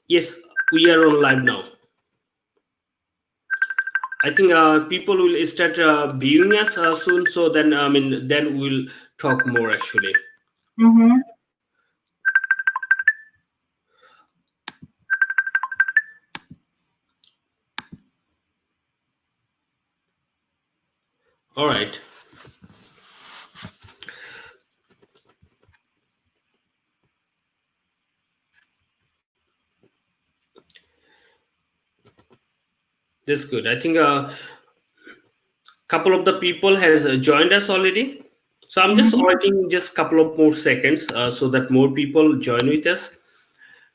Yes, we are on live now. I think people will start viewing us soon. So then, then we'll talk more actually. Mm-hmm. All right. That's good. I think a couple of the people has joined us already. So I'm just Mm-hmm. waiting just a couple of more seconds so that more people join with us.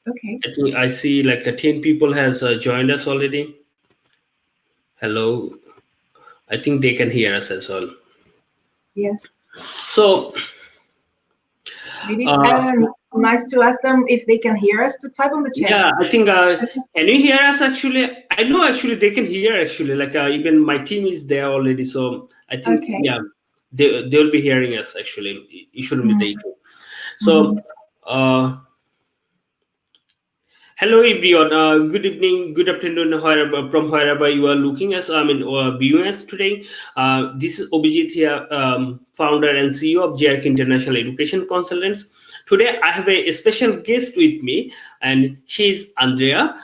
Okay. I think I see like 10 people has joined us already. Hello. I think they can hear us as well. Yes. So Maybe uh, nice to ask them if they can hear us to type on the chat. yeah, I think can you hear us actually? I know actually they can hear actually. Like even my team is there already. So I think Okay. yeah, they'll be hearing us actually. It shouldn't be the issue. So Mm-hmm. uh hello everyone. Good evening, good afternoon, from wherever you are looking as viewing us today. This is Avijit here, founder and CEO of JRK International Education Consultants. Today I have a special guest with me, and she is Andrea.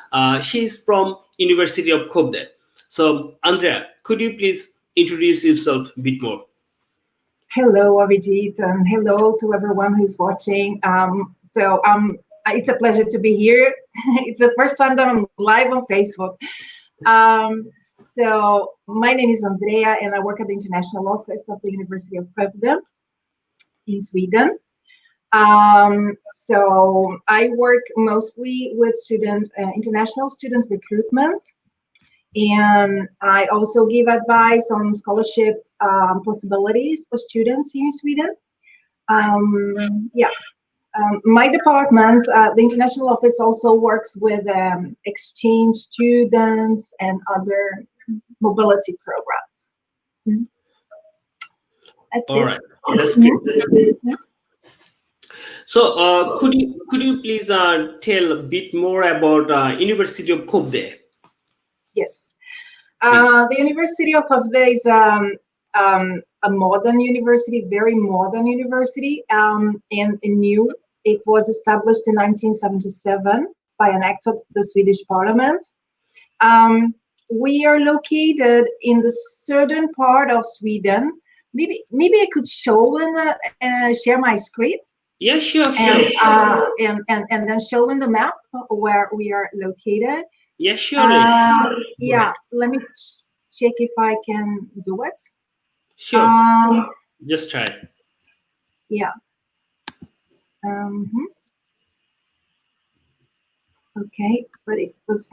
She is from University of Skövde. So Andrea, could you please introduce yourself a bit more? Hello, Avijit, and hello to everyone who's watching. It's a pleasure to be here. It's the first time that I'm live on Facebook. My name is Andrea, and I work at the international office of the University of Skövde in Sweden. I work mostly with international student recruitment, and I also give advice on scholarship possibilities for students here in Sweden. Yeah, my department, the international office, also works with exchange students and other mobility programs. Mhm. That's All it. right, that's great. Mhm. So, could you please tell a bit more about University of Skövde, Yes. please? The University of Skövde is a modern university, very modern university, and new. It was established in 1977 by an act of the Swedish Parliament. Um, we are located in the southern part of Sweden. Maybe I could show share my screen Yeah, sure, and, sure. and then show in the map where we are located. Yeah, surely. Go Yeah, ahead. let me check if I can do it. Sure. Um, Just try. yeah. Mhm. Okay, but it was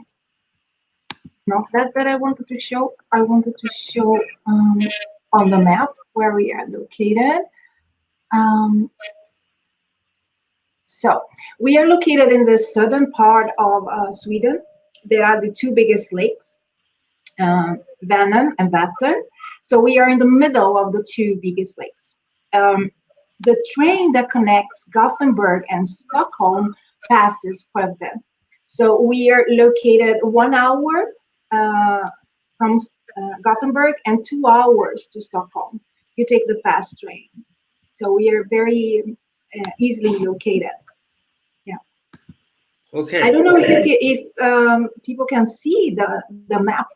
not that I wanted to show. I wanted to show on the map where we are located. Um, so we are located in the southern part of Sweden. There are the two biggest lakes, Vänern and Vättern. So we are in the middle of the two biggest lakes. The train that connects Gothenburg and Stockholm passes Skövde. So we are located 1 hour from Gothenburg and 2 hours to Stockholm. You take the fast train. So we are very easily located. Yeah. I Okay. don't know if people can see the map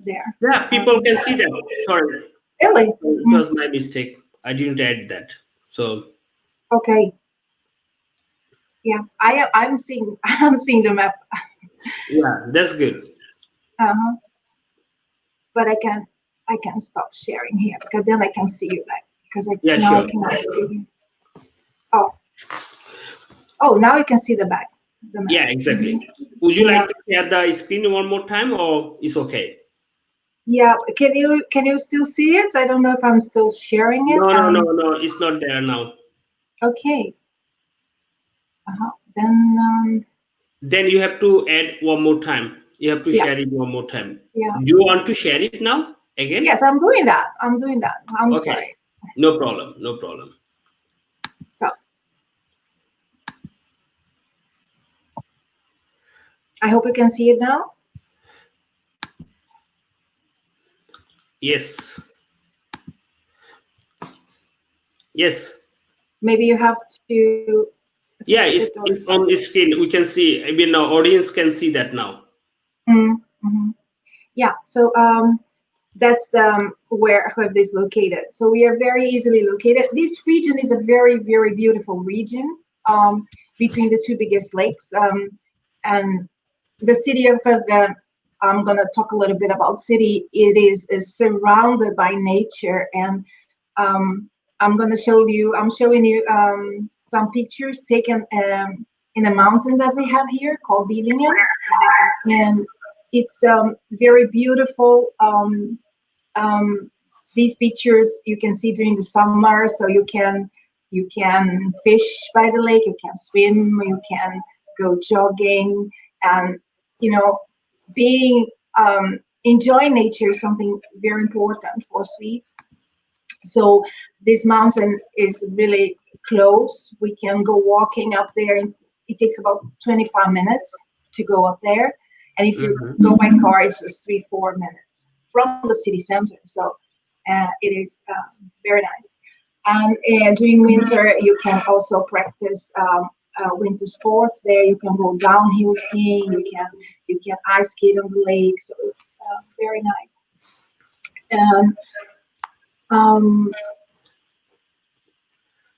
there. Yeah, people can see that. Sorry, Really? it was my mistake. I didn't add that. So Okay. Yeah, I'm seeing I'm seeing the map. yeah, that's good. Uh-huh. But I can stop sharing here because then I can see you back because Yeah, now I sure. cannot see you. Oh, now you can see the back, the map. Yeah, Mhm. exactly. Would you Yeah, like to share the screen one more time, or it's okay? yeah. Can you still see it? I don't know if I'm still sharing it. No, no, no, no. It's not there now. Okay. Uh-huh. Then Then you have to add one more time. You have to yeah, share it one more time. yeah. Do you want to share it now again? Yes, I'm doing that. I'm doing that. I'm Okay. sorry. No problem. No problem. So I hope you can see it now. Yes. Yes. Maybe you have to Yeah, accept it or it's on the screen. We can see. I mean, our audience can see that now. Mm-hmm. Yeah, so that's where Skövde is located. So we are very easily located. This region is a very, very beautiful region between the two biggest lakes. And the city of Skövde, I'm going to talk a little bit about city. It is surrounded by nature, and I'm showing you some pictures taken in a mountain that we have here called Billingen. And it's very beautiful. These pictures you can see during the summer, so you can fish by the lake, you can swim, you can go jogging, and you know, being enjoying nature is something very important for Swedes. So this mountain is really close. We can go walking up there. It takes about 25 minutes to go up there. And if you go by car, it's just 3-4 minutes from the city center. So it is very nice. And during winter, you can also practice winter sports there. You can go downhill skiing. You can ice skate on the lake. So it's very nice. And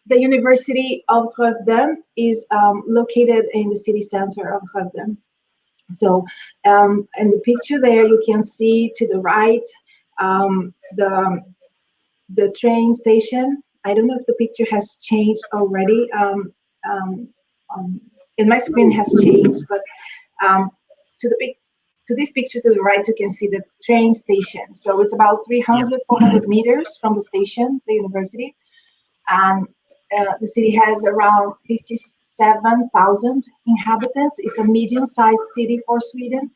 the University of Skövde is located in the city center of Skövde. So in the picture there, you can see to the right the train station. I don't know if the picture has changed already. In my screen has changed, but to this picture to the right, you can see the train station. So it's about 300-400 meters from the station, the university, and the city has around 57,000 inhabitants. It's a medium-sized city for Sweden.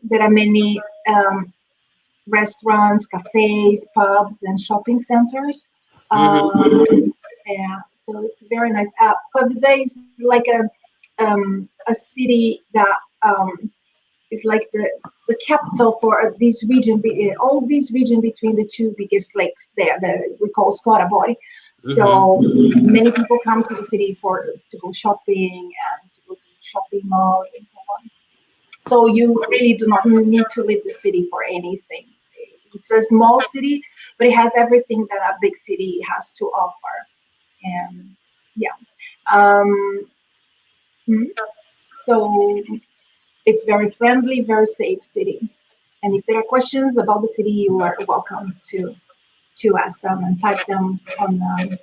There are many restaurants, cafes, pubs, and shopping centers. Yeah, so it's very nice. Skövde is like a city that is like the capital for this region, all this region between the two biggest lakes there, we call Skaraborg. So many people come to the city to go shopping and to go to shopping malls and so on. So you really do not need to leave the city for anything. It's a small city, but it has everything that a big city has to offer. And yeah, so it's very friendly, very safe city. And if there are questions about the city, you are welcome to ask them and type them on the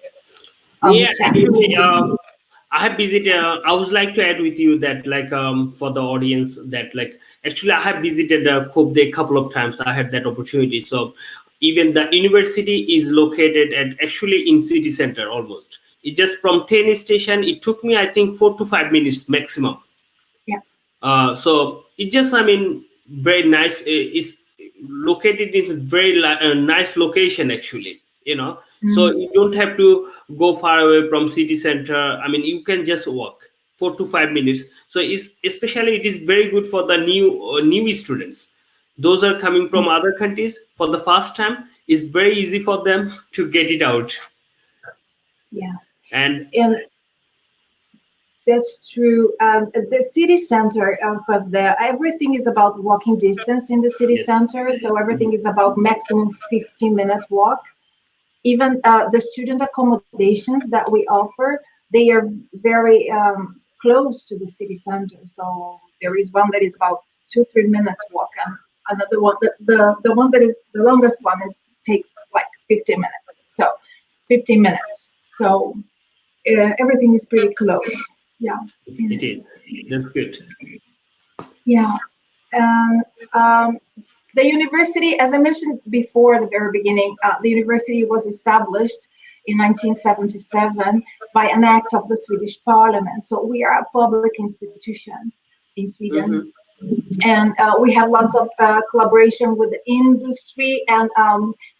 chat. Actually, I have visited. I would like to add with you that, like, for the audience, that, like, actually, I have visited Skövde a couple of times. I had that opportunity. So, even the university is located at actually in city center almost. It just from train station. It took me, I think, 4 to 5 minutes maximum. So it just, I mean, very nice. It's located in very nice location actually. So you don't have to go far away from city center. I mean, you can just walk 4 to 5 minutes. So it is very good for the new students. Those are coming from other countries for the first time. It's very easy for them to get it out. Yeah, and that's true. The city center of everything is about walking distance in the city center. So everything is about maximum 15-minute walk. Even the student accommodations that we offer, they are very close to the city center. So there is one that is about 2-3 minutes walk, and another one, the one that is the longest one takes like 15 minutes. So 15 minutes. So everything is pretty close. Yeah, it is. That's good. Yeah, and the university, as I mentioned before at the very beginning, the university was established in 1977 by an act of the Swedish Parliament. So we are a public institution in Sweden. And we have lots of collaboration with the industry, and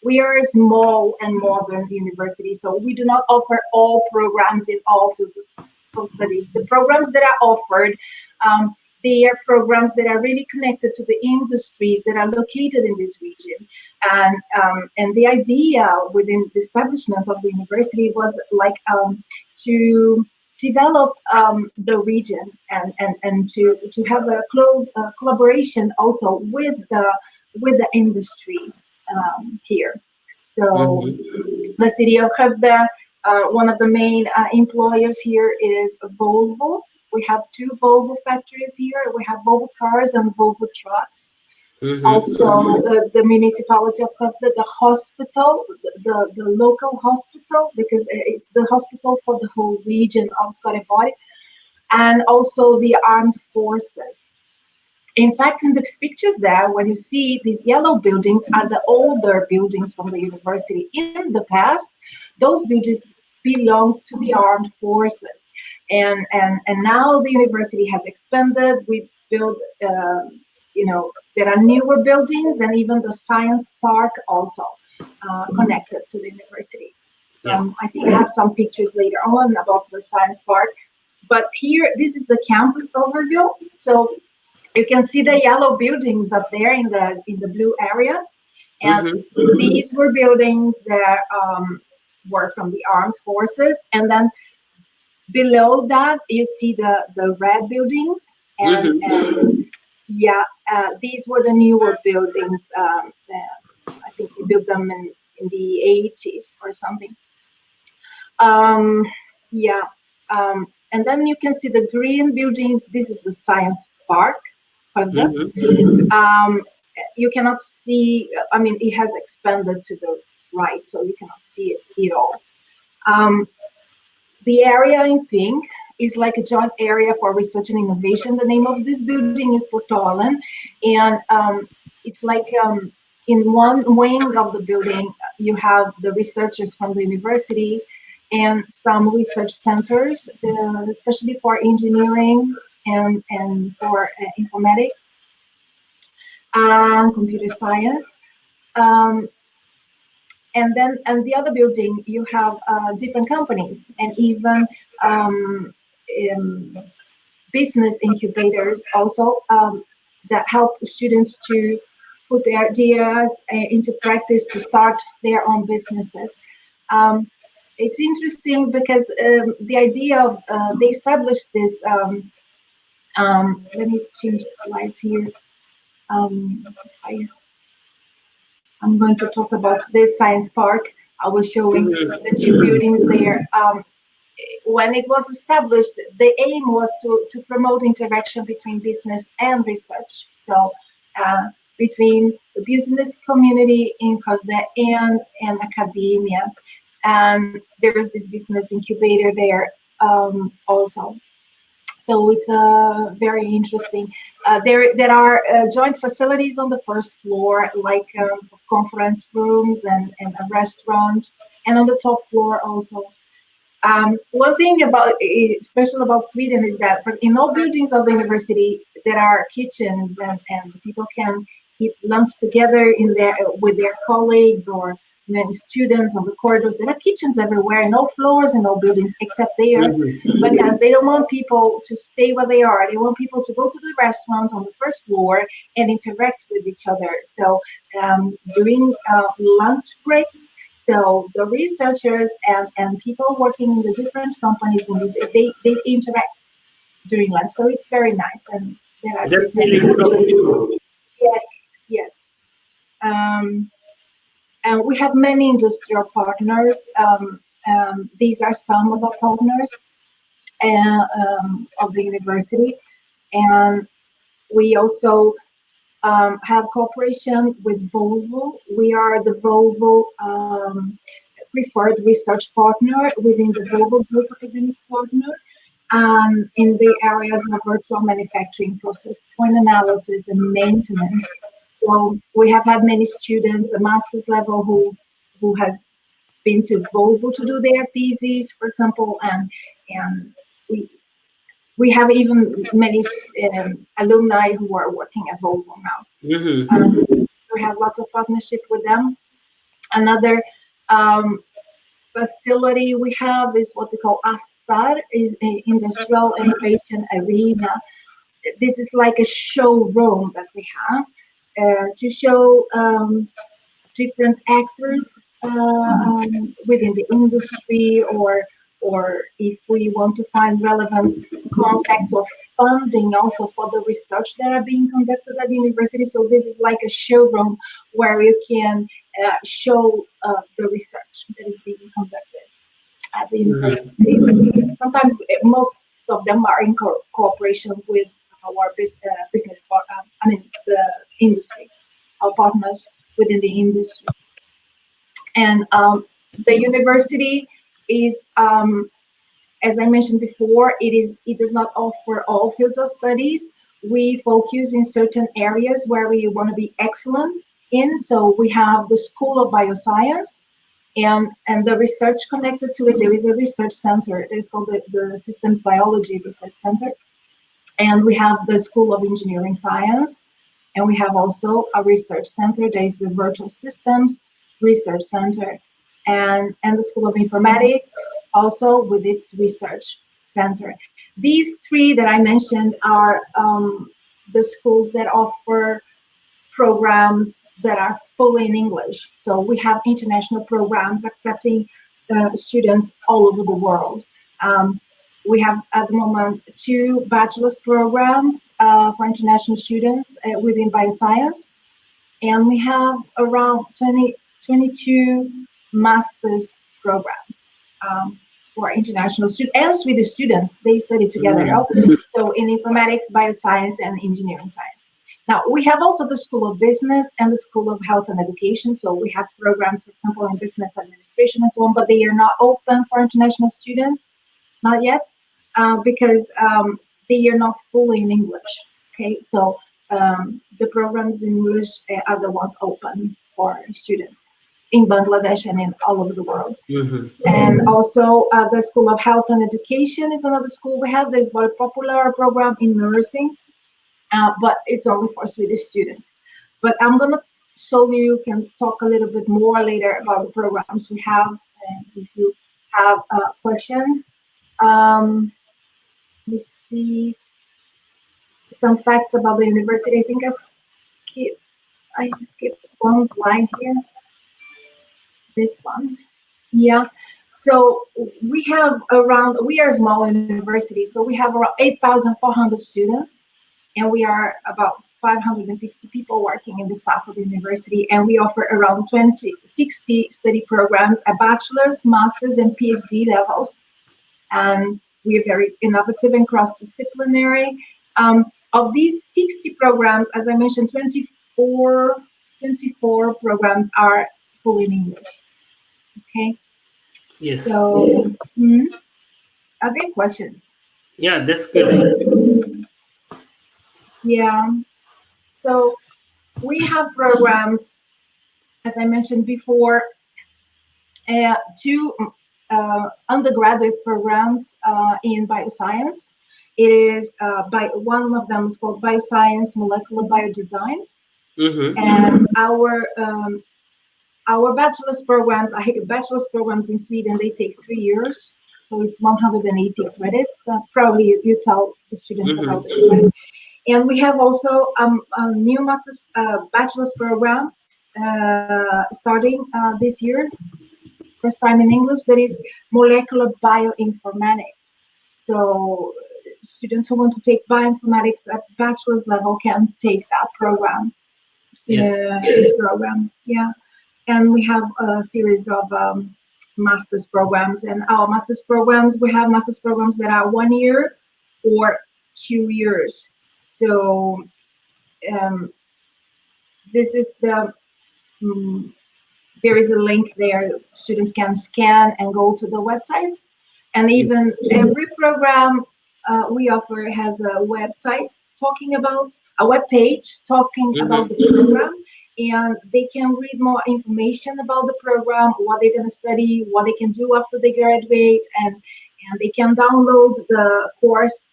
we are a small and modern university. So we do not offer all programs in all fields of studies. The programs that are offered they are programs that are really connected to the industries that are located in this region. And the idea within the establishment of the university was like to develop the region and to have a close collaboration also with the industry here. So the city of Skövde, one of the main employers here is Volvo. We have two Volvo factories here. We have Volvo cars and Volvo trucks. Also, the municipality of Skövde, the hospital, the local hospital, because it's the hospital for the whole region of Skövde, and also the armed forces. In fact, in the pictures there, when you see these yellow buildings are the older buildings from the university. In the past, those buildings belonged to the armed forces. And now the university has expanded. We built, there are newer buildings, and even the science park also connected to the university. I think I have some pictures later on about the science park. But here, this is the campus overview. So you can see the yellow buildings up there in the blue area, and these were buildings that were from the armed forces. And then below that, you see the red buildings, and these were the newer buildings. I think we built them in the 80s or something. And then you can see the green buildings. This is the science park. You cannot see, I mean, it has expanded to the right, so you cannot see it at all. The area in pink is like a joint area for research and innovation. The name of this building is Portalen, and it's like in one wing of the building, you have the researchers from the university and some research centers, especially for engineering and for informatics and computer science. And then, and the other building, you have different companies and even business incubators also that help students to put their ideas into practice to start their own businesses. It's interesting because the idea of they established this. Let me change slides here. I'm going to talk about this science park. I was showing the two buildings there. When it was established, the aim was to promote interaction between business and research. So between the business community in Skövde and academia. And there is this business incubator there also. So it's very interesting. There are joint facilities on the first floor, like conference rooms and a restaurant, and on the top floor also. One thing about special about Sweden is that in all buildings of the university there are kitchens, and people can eat lunch together in there with their colleagues or many students on the corridors. There are kitchens everywhere in all floors in all buildings except there, because they don't want people to stay where they are. They want people to go to the restaurants on the first floor and interact with each other. So during lunch breaks, so the researchers and people working in the different companies, they interact during lunch. So it's very nice. And there are That's really good. Yes. And we have many industrial partners. These are some of the partners of the university. And we also have cooperation with Volvo. We are the Volvo preferred research partner within the Volvo Group academic partner, in the areas of virtual manufacturing process, point analysis, and maintenance. So we have had many students, a master's level, who has been to Volvo to do their thesis, for example, and we have even many alumni who are working at Volvo now. We have lots of partnership with them. Another facility we have is what we call ASSAR, is an Industrial Innovation Arena. this is like a showroom that we have to show different actors within the industry, or if we want to find relevant contacts or funding also for the research that are being conducted at the university. So this is like a showroom where you can show the research that is being conducted at the university. Sometimes most of them are in cooperation with our business, the industries, our partners within the industry. And the university is, as I mentioned before, it does not offer all fields of studies. We focus in certain areas where we want to be excellent in. So we have the School of Bioscience, and the research connected to it. There is a research center. It's called the Systems Biology Research Center. And we have the School of Engineering Science, and we have also a research center. There is the Virtual Systems Research Center, and the School of Informatics also with its research center. These three that I mentioned are the schools that offer programs that are fully in English. So we have international programs accepting students all over the world. We have at the moment 2 bachelor's programs for international students within bioscience, and we have around 22 master's programs for international students and Swedish students. They study together. So in informatics, bioscience, and engineering science. Now, we have also the School of Business and the School of Health and Education. So we have programs, for example, in business administration and so on, but they are not open for international students, not yet, because they are not fully in English. Okay, so the programs in English are the ones open for students in Bangladesh and in all over the world. And also the School of Health and Education is another school we have. There's a very popular program in nursing, but it's only for Swedish students. But I'm going to show you, can talk a little bit more later about the programs we have, and if you have questions. Let's see some facts about the university. I think I skipped one slide here. This one. Yeah. So we are a small university, so we have around 8,400 students, and we are about 550 people working in the staff of the university, and we offer around 60 study programs at bachelor's, master's, and PhD levels. And we are very innovative and cross-disciplinary. Of these 60 programs, as I mentioned, 24 programs are fully in English. Okay. Yes. So, are there questions? Yeah, that's good. Yeah. So we have programs, as I mentioned before, 2 undergraduate programs in bioscience. It is one of them is called Bioscience Molecular Biodesign, and our bachelor's programs in Sweden, they take 3 years, so it's 180 credits. Probably you tell the students about this, right? And we have also a new master's bachelor's program starting this year, first time in English, that is molecular bioinformatics. So students who want to take bioinformatics at bachelor's level can take that program. This program, yeah. And we have a series of master's programs. And our master's programs, we have master's programs that are 1 year or 2 years. So this is there is a link there. Students can scan and go to the website. And even every program we offer has a website talking about, a web page talking about the program. And they can read more information about the program, what they're going to study, what they can do after they graduate, and they can download the course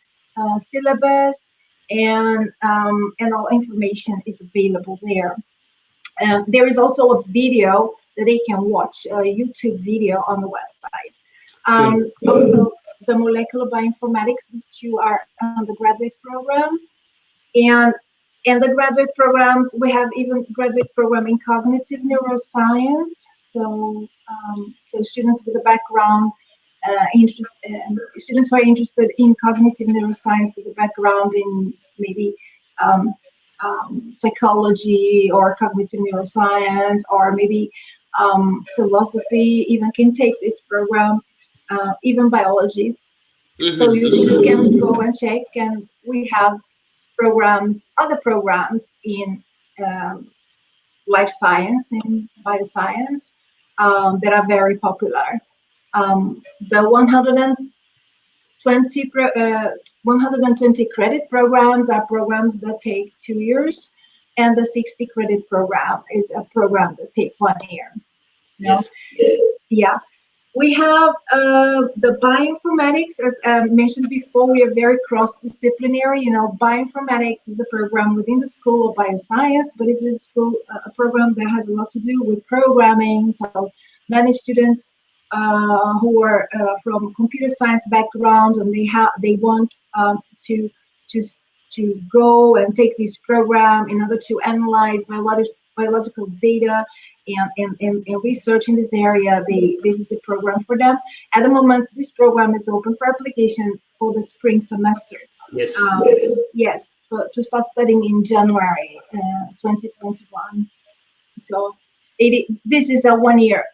syllabus, and all information is available there. There is also a video that they can watch, a YouTube video on the website. Also, the molecular bioinformatics, these 2 are undergraduate programs. And the graduate programs, we have even graduate program in cognitive neuroscience. So so students with a background students who are interested in cognitive neuroscience with a background in maybe psychology or cognitive neuroscience or maybe philosophy even can take this program, even biology. So you just can go and check, and we have programs, other programs in life science, in bioscience, that are very popular. The 120 credit programs are programs that take 2 years, and the 60 credit program is a program that take 1 year. You know? Yes. Yeah. We have the bioinformatics, as mentioned before. We are very cross-disciplinary. You know, bioinformatics is a program within the School of Bioscience, but it's a program that has a lot to do with programming. So many students who are from computer science background, and they want to go and take this program in order to analyze biological data and research in this area. This is the program for them. At the moment, this program is open for application for the spring semester. Yes. Yes, to start studying in January 2021. So this is a one-year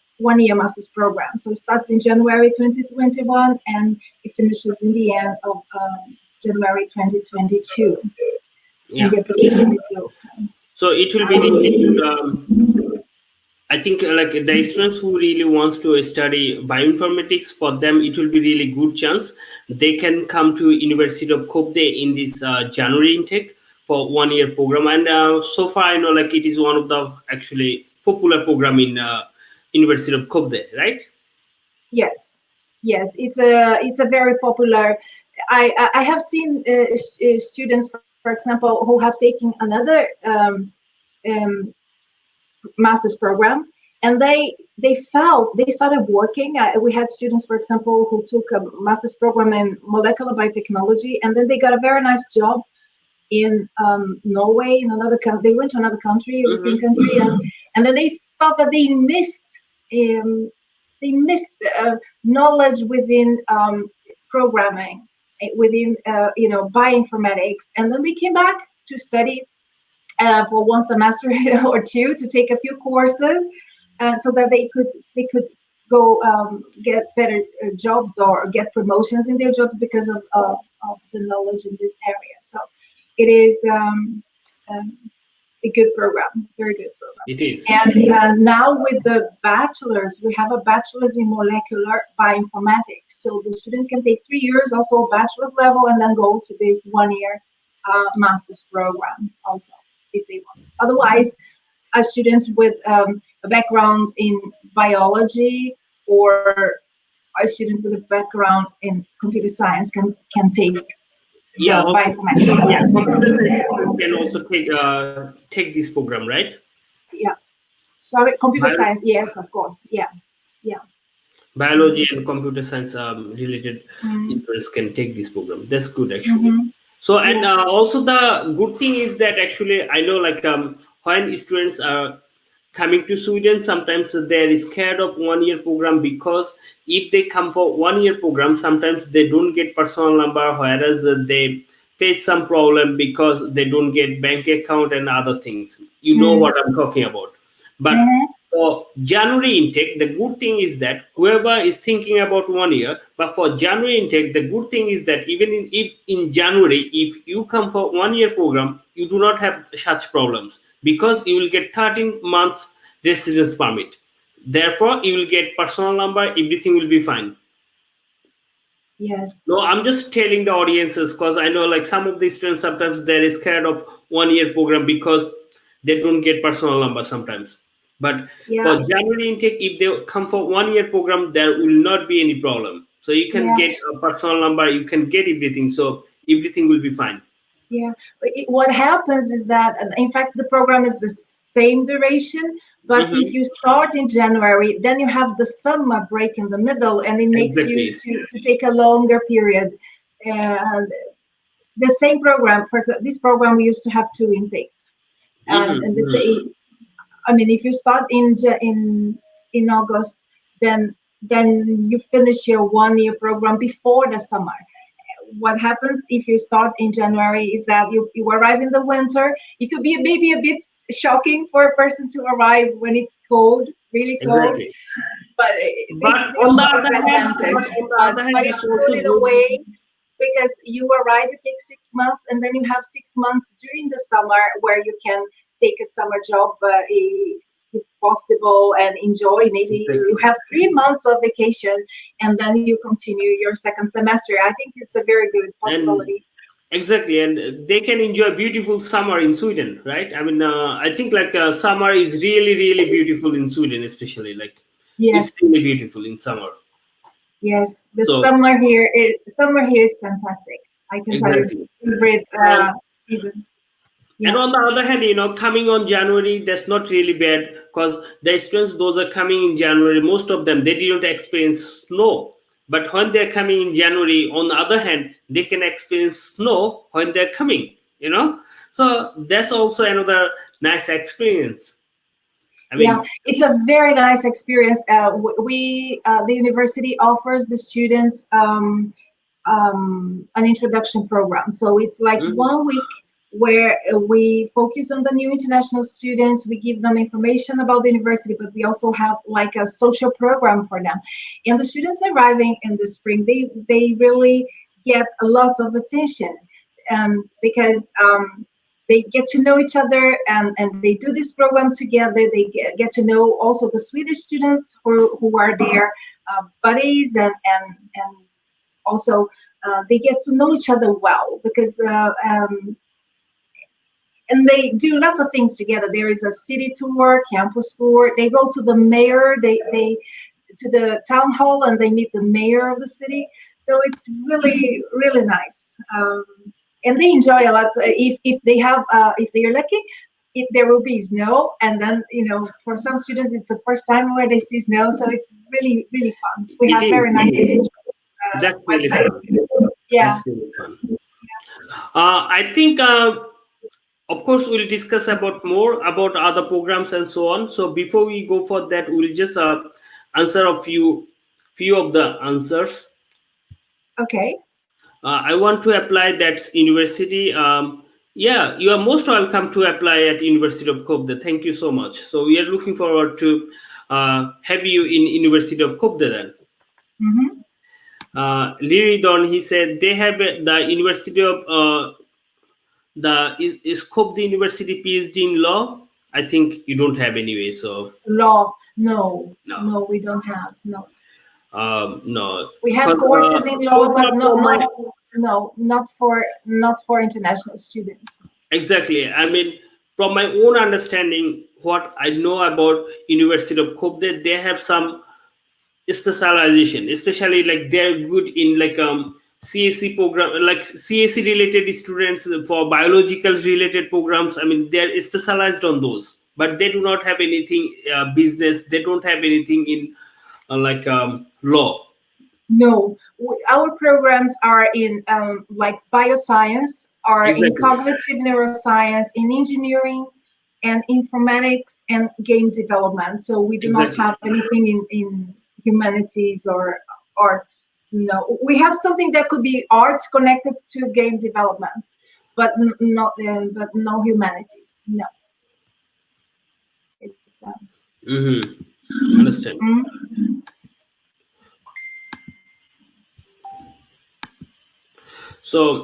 master's program. So it starts in January 2021 and it finishes in the end of January 2022. Yeah. And the application is open. So it will be really, I think like the students who really wants to study bioinformatics, for them it will be really good chance. They can come to University of Skövde in this January intake for 1 year program. And so far I know like it is one of the actually popular program in University of Skövde, right? Yes, it's a very popular. I have seen students, for example, who have taken another um, master's program, and they started working. We had students, for example, who took a master's program in molecular biotechnology, and then they got a very nice job in Norway, in another country. They went to another country, European country, and then they thought that they missed knowledge within programming, within bioinformatics, and then they came back to study for one semester or two, to take a few courses, so that they could go get better jobs or get promotions in their jobs because of the knowledge in this area. So it is a good program, very good program. It is. And now with the bachelor's, we have a bachelor's in molecular bioinformatics. So the student can take 3 years, also bachelor's level, and then go to this 1 year master's program also, if they want. Otherwise, a student with a background in biology or a student with a background in computer science can take bioinformatics. Yeah, computer science can also take this program, right? Yeah. Sorry, computer science. Yes, of course. Yeah. Biology and computer science related students can take this program. That's good actually. So and also the good thing is that actually I know like when students are coming to Sweden, sometimes they're scared of 1 year program, because if they come for 1 year program, sometimes they don't get personal number, whereas they face some problem because they don't get bank account and other things. You know what I'm talking about. But for January intake, the good thing is that whoever is thinking about 1 year, but for January intake, the good thing is that even if in January, if you come for 1 year program, you do not have such problems, because you will get 13 months residence permit. Therefore, you will get personal number, everything will be fine. Yes. No, I'm just telling the audiences, because I know like some of the students sometimes they're scared of 1 year program because they don't get personal number sometimes. But for January intake, if they come for 1 year program, there will not be any problem. So you can get a personal number, you can get everything. So everything will be fine. Yeah. What happens is that, in fact, the program is the same duration, but if you start in January, then you have the summer break in the middle, and it makes you to take a longer period. And the same program. For this program, we used to have two intakes, and it's I mean, if you start in August, then you finish your 1 year program before the summer. What happens if you start in January is that you arrive in the winter. It could be maybe a bit shocking for a person to arrive when it's cold, really cold. Exactly. But this is But the on the only other hand, disadvantage. but on the But other hand, it's it's good also in a good. way because you arrive, it takes 6 months, and then you have 6 months during the summer where you can take a summer job if possible and enjoy. Maybe you Exactly. have 3 months of vacation and then you continue your second semester. I think it's a very good And possibility. exactly, and they can enjoy beautiful summer in Sweden, right? I mean, I think like summer is really, really beautiful in Sweden, especially like it's Yes, really beautiful in summer. yes. The So summer here is fantastic. I can tell you, exactly, favorite and season. and Yeah. on the other hand, coming on January, that's not really bad because the students those are coming in January. Most of them they didn't experience snow, but when they're coming in January, on the other hand, they can experience snow when they're coming. So that's also another nice experience. I Yeah, mean, it's a very nice experience. The university offers the students an introduction program. So it's like mhm, 1 week where we focus on the new international students. We give them information about the university, but we also have like a social program for them. And the students arriving in the spring, they really get a lot of attention because they get to know each other and they do this program together. They get to know also the Swedish students who are their buddies and also they get to know each other well because and they do lots of things together. There is a city tour, campus tour. They go to the mayor, they to the town hall and they meet the mayor of the city. So it's really really nice, and they enjoy a lot. If they have if they're lucky, there will be snow, and then for some students it's the first time where they see snow, so it's really really fun. We it have is. very nice images That's really website. fun. Yeah. That's really fun. I think, of course, we'll discuss about more about other programs and so on. So before we go for that, we'll just answer a few of the answers. Okay. I want to apply that university. Yeah, you are most welcome to apply at University of Skövde. Thank you so much. So we are looking forward to have you in University of Skövde then. Mm-hmm. Liridon, he said they have the University of the is Skövde University PhD in law. I think you don't have anyway. So Law. No, no, no, we don't have. No, no, we have because courses in law, so but far from my no, not for international students. exactly. I mean, from my own understanding, what I know about University of Skövde, they have some specialization, especially like they're good in like CAC program, like CAC related students for biological related programs. I mean, they're specialized on those, but they do not have anything business. They don't have anything in like law. No, our programs are in like bioscience, are in Exactly, cognitive neuroscience, in engineering, and informatics and game development. So we do not exactly. have anything in humanities or arts. No, we have something that could be arts connected to game development, but not but no humanities. No, it's Understand. mm, So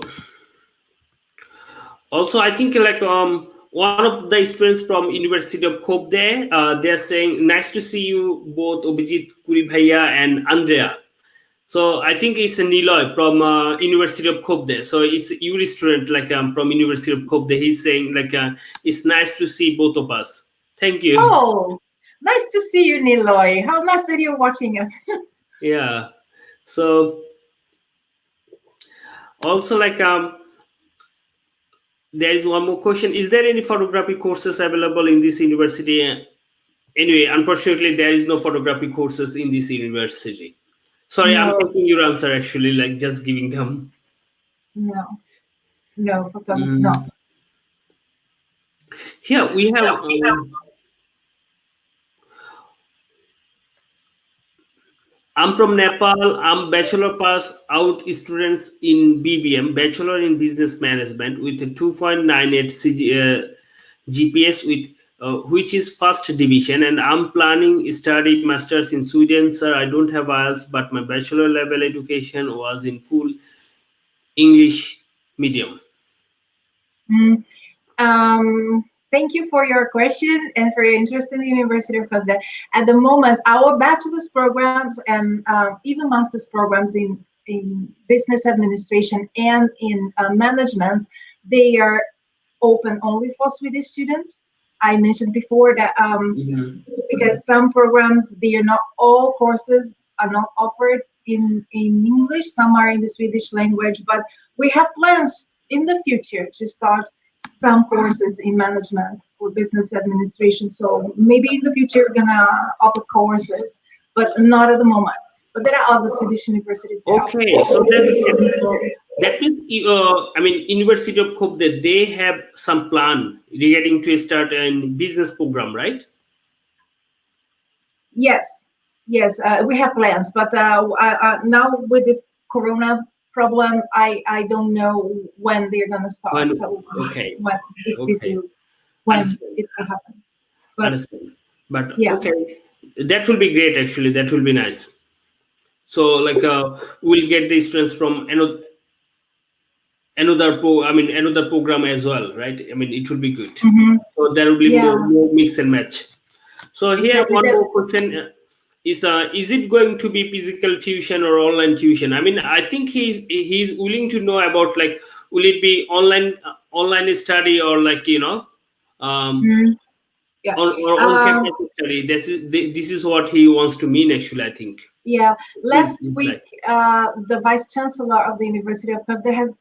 also, I think like one of the students from University of Skövde, they're saying nice to see you both, Avijit, Kuri Bhaiya, and Andrea. So I think it's Niloy from University of Skövde. So it's your student like from University of Skövde. He's saying like it's nice to see both of us. Thank you. oh, nice to see you, Niloy. How nice that you're watching us. Yeah. So also like there is one more question. Is there any photography courses available in this university? Anyway, unfortunately, there is no photography courses in this university. Sorry, I'm No, taking your answer actually, like just giving them. no. No, photography, no. Here we have. I'm from Nepal. I'm bachelor pass out students in BBM, Bachelor in Business Management, with a 2.98 GPS, with which is first division, and I'm planning study masters in Sweden, sir. I don't have IELTS, but my bachelor level education was in full English medium. Thank you for your question and for your interest in the University of Skövde. At the moment, our bachelor's programs and even master's programs in business administration and in management, they are open only for Swedish students. I mentioned before that because some programs, they are not all courses are not offered in English. Some are in the Swedish language, but we have plans in the future to start some courses in management or business administration. So maybe in the future we're gonna offer courses, but not at the moment. But there are other Swedish universities. Okay, so that means I mean, University of Skövde, they have some plan regarding to start a business program, right? Yes, we have plans, but now with this Corona problem, I don't know when they're gonna start. When, so okay, when if okay. this will, when Understand. it will happen. But, Understand. But yeah. okay, that will be great. Actually, that will be nice. So like we'll get the students from another program as well, right? I mean, it will be good. So there will be more mix and match. So here Exactly. one more question is it going to be physical tuition or online tuition? I mean, I think he's willing to know about, like, will it be online study, or like, Yeah. or on campus study? This is what he wants to mean, actually, I think. Yeah, last week, the Vice Chancellor of the University of Skövde has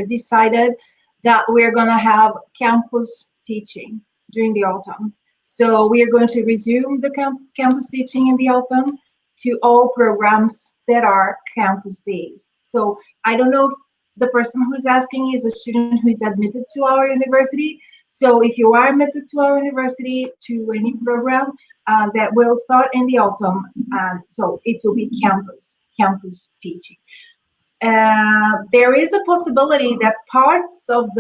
decided that we're going to have campus teaching during the autumn. So we are going to resume the campus teaching in the autumn to all programs that are campus-based. So I don't know if the person who's asking is a student who is admitted to our university. So if you are admitted to our university to any program, that will start in the autumn, so it will be campus teaching. There is a possibility that parts of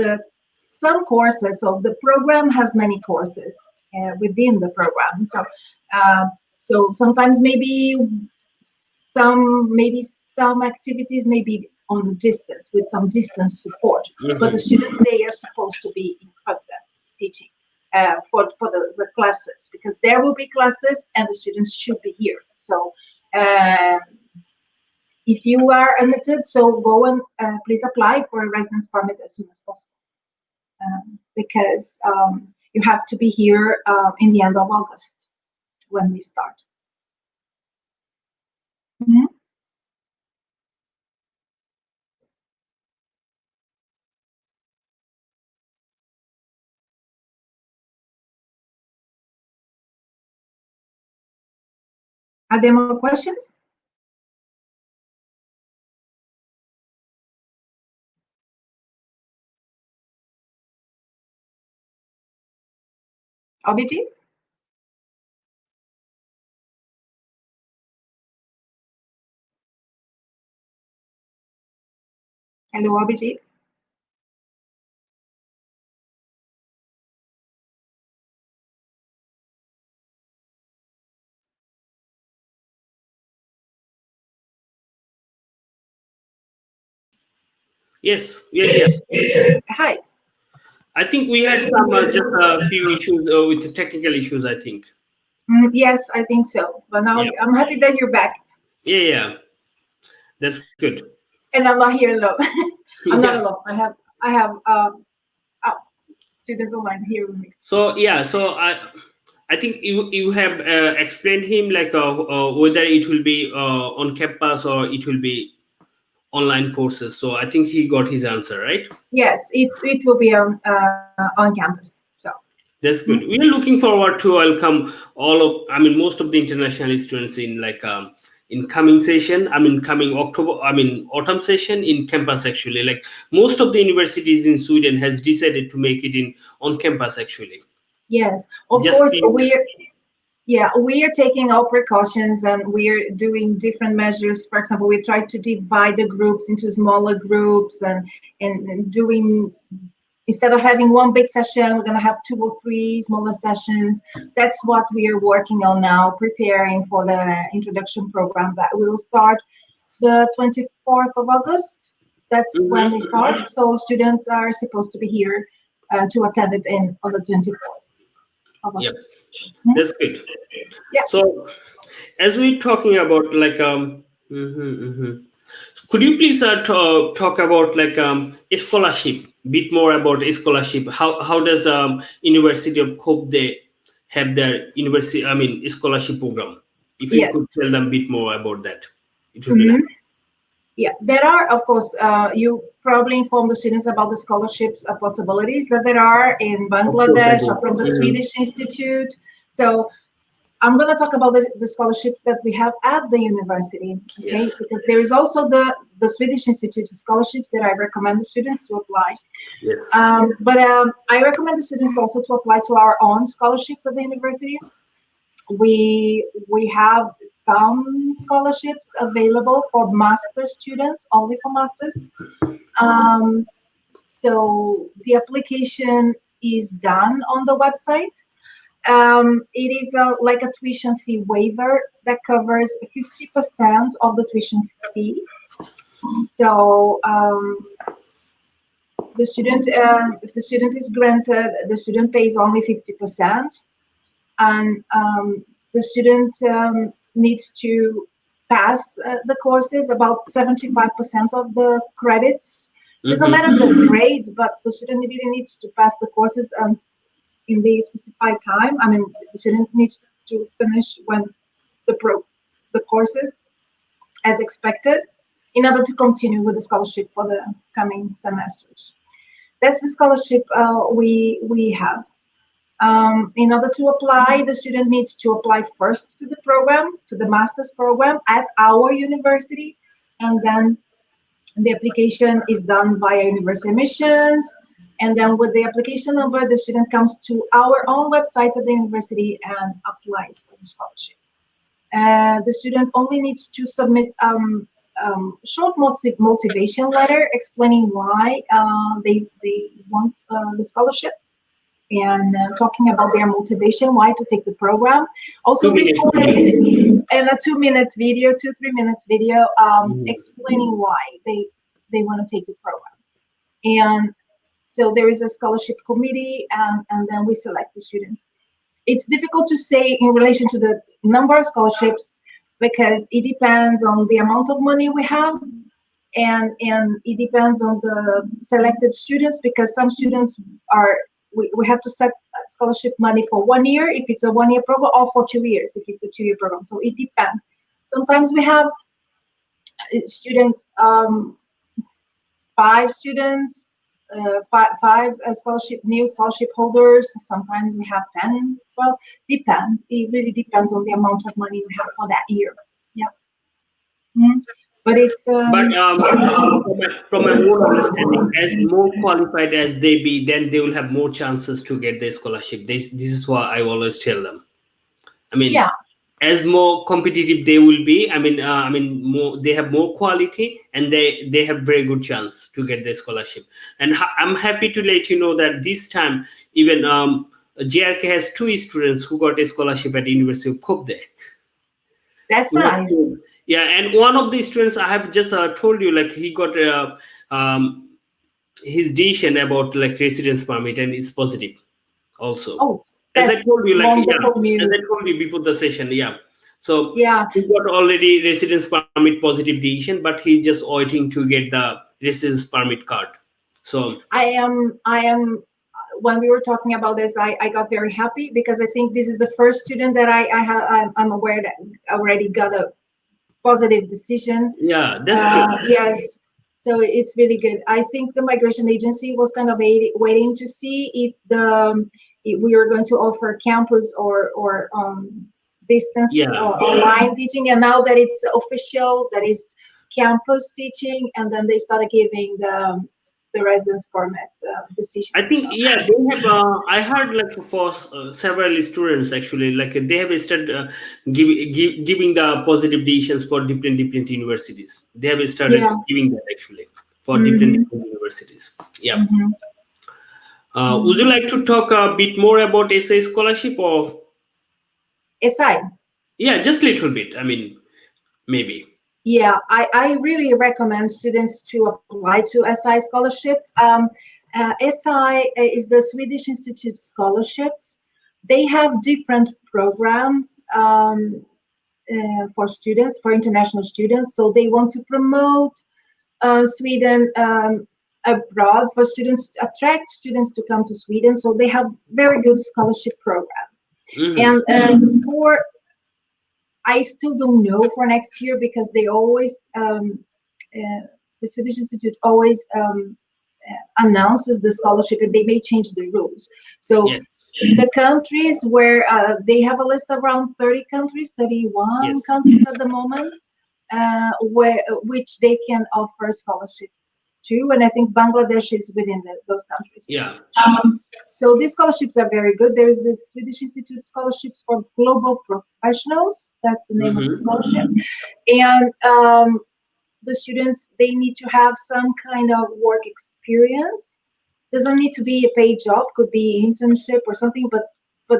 some courses of the program has many courses within the program. So sometimes maybe some activities may be on distance with some distance support, but the students, they are supposed to be in Skövde teaching. For the classes, because there will be classes and the students should be here. So if you are admitted, so go and please apply for a residence permit as soon as possible, because you have to be here in the end of August when we start. Are there more questions? Avijit? Hello, Avijit. Yes, we are here. Hi. I think we had some just a few issues with the technical issues, I think. Yes, I think so. But now I'm happy that you're back. Yeah, that's good. And I'm not here alone. I'm not alone. I have students online here with me. So I think you have explained him, like whether it will be on campus or it will be online courses. So I think he got his answer, right? Yes, it will be on campus. So that's good. We are looking forward to welcome most of the international students in, like, in coming session, coming October, autumn session in campus actually. Like most of the universities in Sweden has decided to make it in on campus actually. Yes, of Just course, we are taking all precautions and we are doing different measures. For example, we try to divide the groups into smaller groups and doing, instead of having one big session, we're going to have 2 or 3 smaller sessions. That's what we are working on now, preparing for the introduction program that will start the 24th of August. That's when we start. So students are supposed to be here to attend it on the 24th of Yep, August. that's good. Yeah. So as we're talking about like could you please talk about like scholarship, bit more about scholarship? How does University of Skövde have their university, scholarship program? If you Yes. could tell them a bit more about that, it would be nice. Yeah, there are, of course, you probably inform the students about the scholarships possibilities that there are in Of course, I Bangladesh or do. from the Swedish Institute. So I'm going to talk about the scholarships that we have at the university, okay? Yes, Because there is also the Swedish Institute scholarships that I recommend the students to apply. yes. But I recommend the students also to apply to our own scholarships at the university. We have some scholarships available for master students, only for masters. So the application is done on the website. It is like a tuition fee waiver that covers 50% of the tuition fee. So the student, if the student is granted, the student pays only 50%, and the student needs to pass the courses, about 75% of the credits. Doesn't matter the grade, but the student really needs to pass the courses in the specified time. I mean, the student needs to finish when the courses as expected in order to continue with the scholarship for the coming semesters. That's the scholarship we have. In order to apply, the student needs to apply first to the program, to the master's program at our university, and then the application is done via university admissions. And then with the application number, the student comes to our own website at the university and applies for the scholarship. The student only needs to submit short motivation letter explaining why they want the scholarship, and talking about their motivation, why to take the program. Also recording and a 2 minutes video, 2-3 minutes video, explaining why they want to take the program. And so there is a scholarship committee, and then we select the students. It's difficult to say in relation to the number of scholarships because it depends on the amount of money we have, and it depends on the selected students, because some students are, we have to set scholarship money for 1 year if it's a 1-year program, or for 2 years if it's a 2-year program. So it depends. Sometimes we have students, 5 students, five scholarship, new scholarship holders. Sometimes we have 10, 12. Depends. It really depends on the amount of money we have for that year. Yeah. But it's from my own understanding, as more qualified as they be, then they will have more chances to get the scholarship. This is what I always tell them. I mean, yeah. as more competitive they will be, more they have more quality, and they have very good chance to get the scholarship. And I'm happy to let you know that this time even JRK has 2 students who got a scholarship at the University of Skövde. That's nice. Yeah, and one of the students I have just told you, like he got his decision about like residence permit, and it's positive also. Oh, As I that's told you, like wonderful as I news. told you before the session, yeah. So Yeah. he got already residence permit positive decision, but he's just waiting to get the residence permit card. So I am when we were talking about this, I got very happy because I think this is the first student that I'm aware that already got a positive decision. yeah, that's good. Yes, so it's really good. I think the migration agency was kind of waiting to see if we were going to offer campus or distance Yeah, or online teaching, and now that it's official, that is campus teaching, and then they started giving the residence permit I decisions. think, yeah, they have. I heard like for several students actually, like they have started giving the positive decisions for different universities. They have started Yeah. giving that actually for Mm-hmm. different universities. Yeah. Mm-hmm. Would you Mm-hmm. like to talk a bit more about SA scholarship, or SI. yeah, just little bit? I mean, maybe. Yeah, I really recommend students to apply to SI scholarships. SI is the Swedish Institute Scholarships. They have different programs for students, for international students. So they want to promote Sweden abroad for students, attract students to come to Sweden. So they have very good scholarship programs. Hmm. And for I still don't know for next year because they always the Swedish Institute always announces the scholarship and they may change the rules. So Yes. the countries where they have a list of around 30 countries, 31 Yes. countries at the moment, where which they can offer scholarship to, and I think Bangladesh is within those countries. Yeah. So these scholarships are very good. There is the Swedish Institute Scholarships for Global Professionals. That's the name of the Hmm. scholarship. And the students, they need to have some kind of work experience. Doesn't need to be a paid job, could be internship or something, but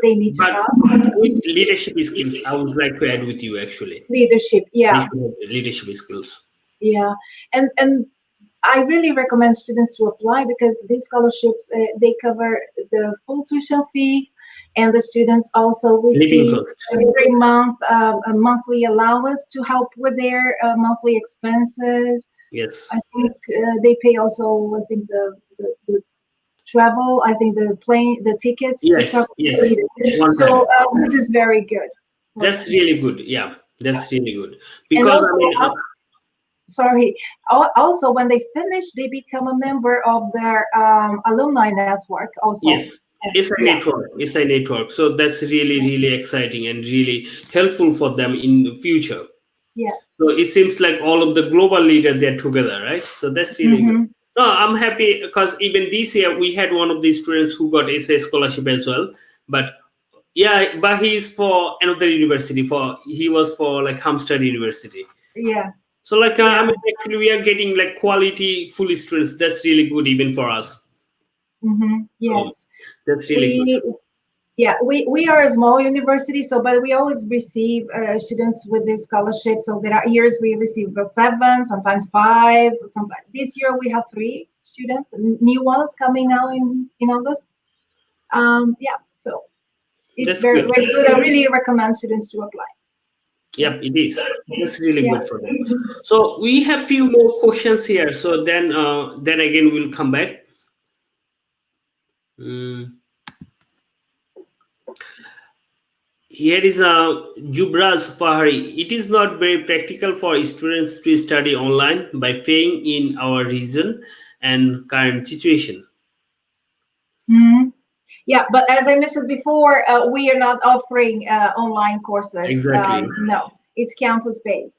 they need to But have with leadership skills, I would like to add with you actually. leadership. They Yeah, should have leadership skills. yeah. And I really recommend students to apply because these scholarships they cover the full tuition fee, and the students also Living receive cost. every month a monthly allowance to help with their monthly expenses. I Yes. think they pay also. I think the travel. I think the plane, the tickets to Yes. travel. Yes. One time. So this is very good for That's them. really good. Yeah, that's really good. And Because also, I mean, sorry. Also, when they finish, they become a member of their alumni network. Also, yes, it's a yeah, network. It's a network. So that's really exciting and really helpful for them in the future. yes. So it seems like all of the global leaders they're together, right? So that's really good. Mm-hmm. No, I'm happy because even this year we had one of these students who got SA scholarship as well. But yeah, but he's for another university. For he was for like Hampstead University. Yeah, So like I yeah. mean, actually we are getting like quality full students. That's really good even for us. Mm-hmm. So Yes. that's really good. We Yeah, we are a small university, so but we always receive students with this scholarship. So there are years we receive about seven, sometimes five. Sometimes this year we have three students, new ones coming now in August. Yeah, so it's That's very good. very good. I really recommend students to apply. Yeah, Yep, it is. That's really yeah. good for them. So we have few more questions here. So then again we'll come back. Mm, Here is a Jubraz Fahari. It is not very practical for students to study online by paying in our region and current situation. Mhm. Yeah, but as I mentioned before, we are not offering online courses. Exactly. No, it's campus based.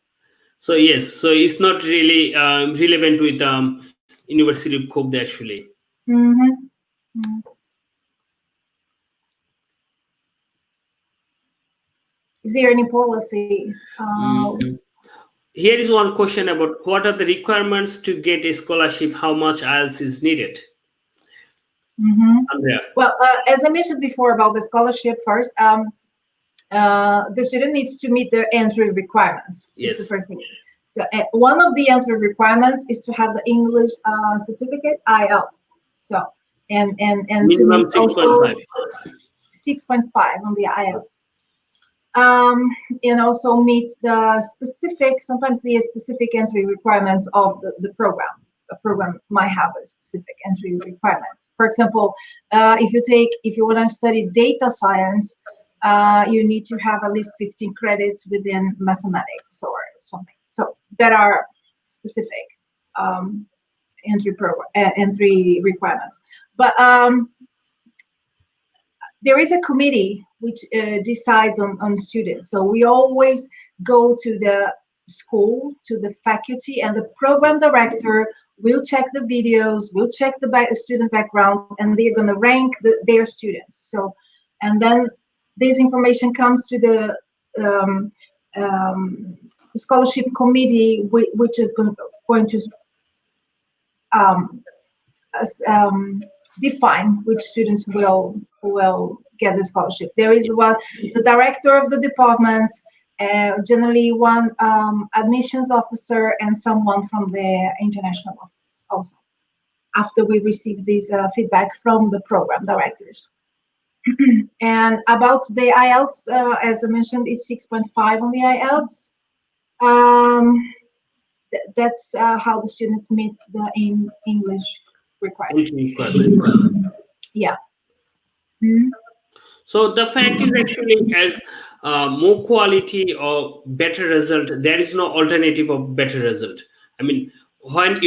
So yes, so it's not really relevant with University of Kobe actually. Mm-hmm. Is there any policy? Mm. Here is one question about what are the requirements to get a scholarship? How much IELTS is needed? Mm-hmm. Andrea. Well, as I mentioned before about the scholarship first, the student needs to meet the entry requirements. It's the Yes. first thing. So one of the entry requirements is to have the English certificate, IELTS. So and to meet Minimum also 6.5. 6.5 on the IELTS. Um, and also meet the specific, sometimes the specific entry requirements of the program. A program might have a specific entry requirement. For example, if you want to study data science, you need to have at least 15 credits within mathematics or something. So there are specific um, entry requirements. But there is a committee which decides on students. So we always go to the school, to the faculty, and the program director will check the videos, will check the student background, and they're going to rank their students. So, and then this information comes to the scholarship committee, which is going to define which students will get the scholarship. There is the director of the department, generally one admissions officer, and someone from the international office also, after we receive this feedback from the program directors. And about the IELTS, as I mentioned, it's 6.5 on the IELTS. That's how the students meet the English requirement. Yeah. Mm-hmm. So the fact is actually, as more quality or better result, there is no alternative of better result. I mean, when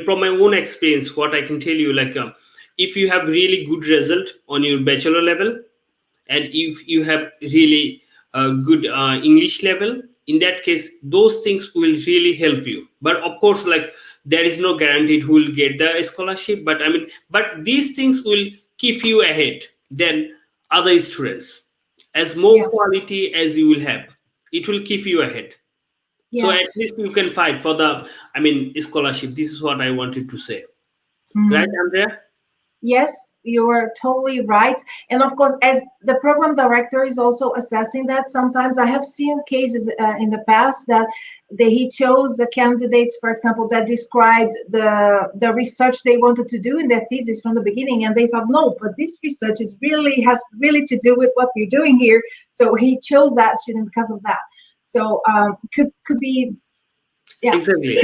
from my own experience, what I can tell you, like if you have really good result on your bachelor level, and if you have really good English level, in that case those things will really help you. But of course, like, there is no guarantee who will get the scholarship, but these things will keep you ahead than other students. As more quality as you will have, it will keep you ahead. So at least you can fight for the scholarship. This is what I wanted to say. Right, Andrea? Yes, you are totally right. And of course, as the program director is also assessing that, sometimes I have seen cases in the past that he chose the candidates, for example, that described the research they wanted to do in their thesis from the beginning, and they thought, no, but this research has really to do with what we're doing here. So he chose that student because of that. So could be, yeah. Exactly.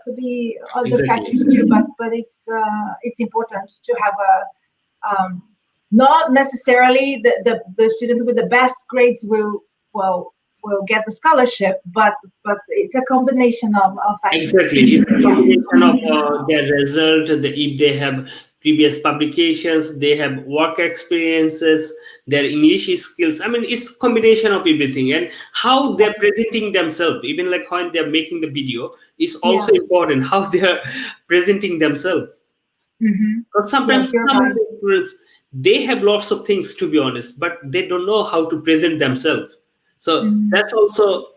Could be other factors too, but it's important to have a not necessarily the student with the best grades will get the scholarship, but it's a combination of factors. Exactly, it's a combination of their result, if they have previous publications, they have work experiences, their English skills. It's combination of everything, and how they're presenting themselves. Even like when they're making the video, is also important. How they are presenting themselves. Because sometimes some of the students, they have lots of things, to be honest, but they don't know how to present themselves. So that's also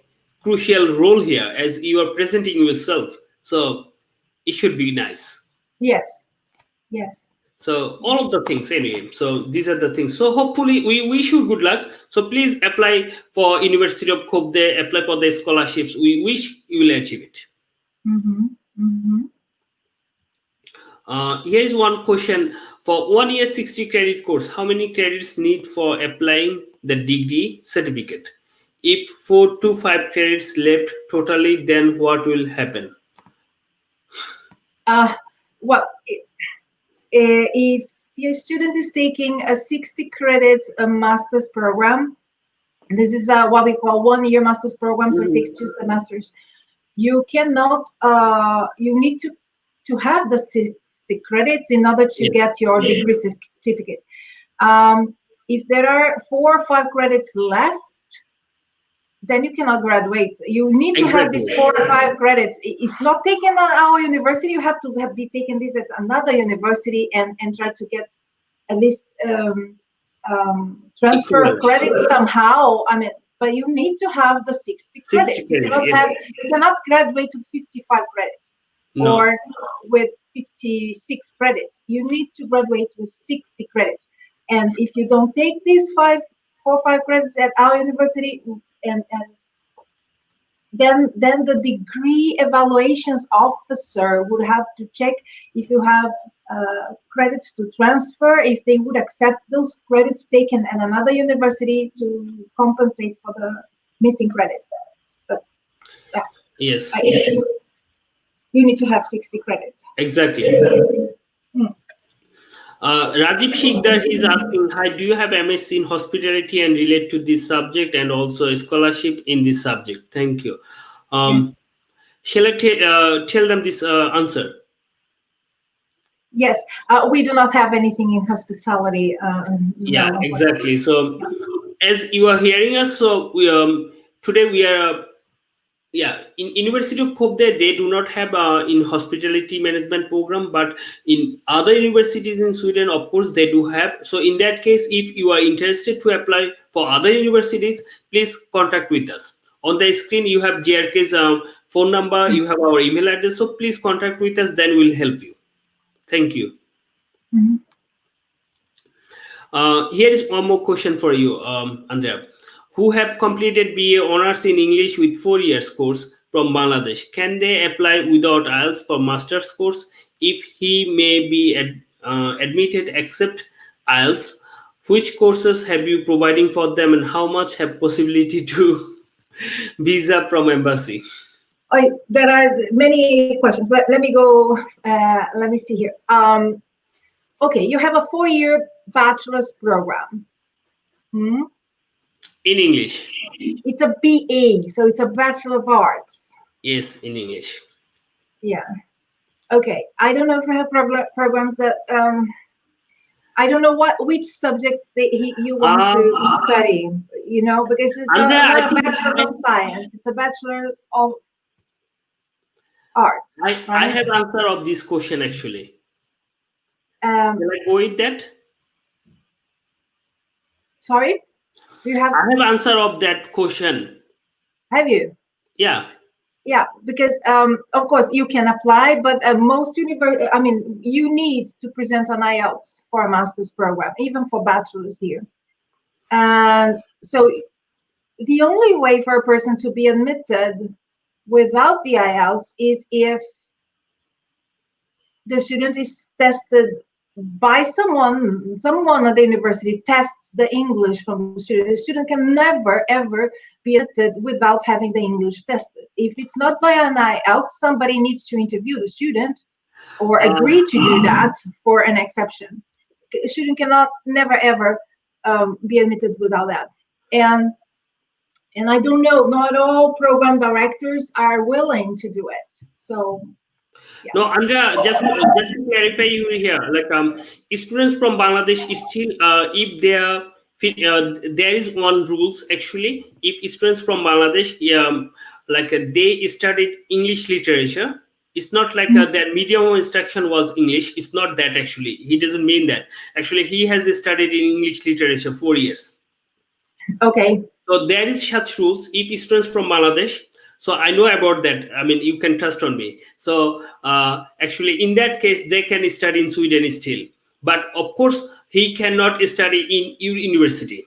crucial role here, as you are presenting yourself. So it should be nice. Yes. So all of the things anyway. So these are the things. So hopefully we wish you good luck. So please apply for University of Skövde, apply for the scholarships. We wish you will achieve it. Here is one question. For 1 year 60 credit course, how many credits need for applying the degree certificate? If 4 to 5 credits left totally, then what will happen? Well, if your student is taking a 60 credits master's program, this is what we call 1 year master's program, so it takes 2 semesters. You cannot, you need to have the 60 credits in order to get your degree certificate. If there are 4 or 5 credits left, then you cannot graduate. You need to have these 4 or 5 credits. If not taken at our university, you have to be taken this at another university and try to get at least transfer credits somehow. But you need to have the 60 credits. You cannot graduate to 55 credits or with 56 credits. You need to graduate with 60 credits. And if you don't take these 4 or 5 credits at our university, and then the degree evaluations officer would have to check if you have credits to transfer, if they would accept those credits taken at another university to compensate for the missing credits. But yes, you need to have 60 credits. Exactly. Rajiv Shikdar is asking, hi, do you have MSc in hospitality and relate to this subject, and also a scholarship in this subject? Thank you. Shall I tell them this answer? Yes, we do not have anything in hospitality. Yeah, No, exactly. So as you are hearing us, so we today we are yeah, in University of Skövde they do not have in hospitality management program, but in other universities in Sweden, of course, they do have. So in that case, if you are interested to apply for other universities, please contact with us. On the screen you have JRK's phone number, you have our email address, so please contact with us, then we'll help you. Thank you. Mhm. Here is one more question for you, Andrea. Who have completed BA honors in English with 4 years course from Bangladesh? Can they apply without IELTS for master's course if he may be admitted except IELTS? Which courses have you providing for them, and how much have possibility to visa from embassy? There are many questions. Let me go. Let me see here. Okay, you have a 4-year bachelor's program. Hmm? In English. It's a BA, so it's a Bachelor of Arts. Yes, in English. Yeah. Okay. I don't know if we have programs that. I don't know which subject you want to study. You know, because it's Andrea, I not a think Bachelor of Science. It's a Bachelor's of Arts, I right? have answer of this question actually. Um, Can I go with that? sorry, do you have? I have answer of that question. Have you? Yeah. Yeah, because of course you can apply, but I mean, you need to present an IELTS for a master's program, even for bachelor's here. And so the only way for a person to be admitted without the IELTS is if the student is tested by someone at the university tests the English from the student. The student can never ever be admitted without having the English tested. If it's not via an IELTS, somebody needs to interview the student or agree to do that for an exception. A student cannot never ever be admitted without that. And I don't know, not all program directors are willing to do it. So yeah. No, Andrea, just to clarify you here, like students from Bangladesh is still if they are there is one rules actually. If students from Bangladesh like they studied English literature, it's not like their medium of instruction was English. It's not that actually. He doesn't mean that. Actually, he has studied in English literature 4 years. Okay. So there is such rules. If students from Bangladesh, so I know about that. I mean, you can trust on me. So actually, in that case, they can study in Sweden still. But of course, he cannot study in your university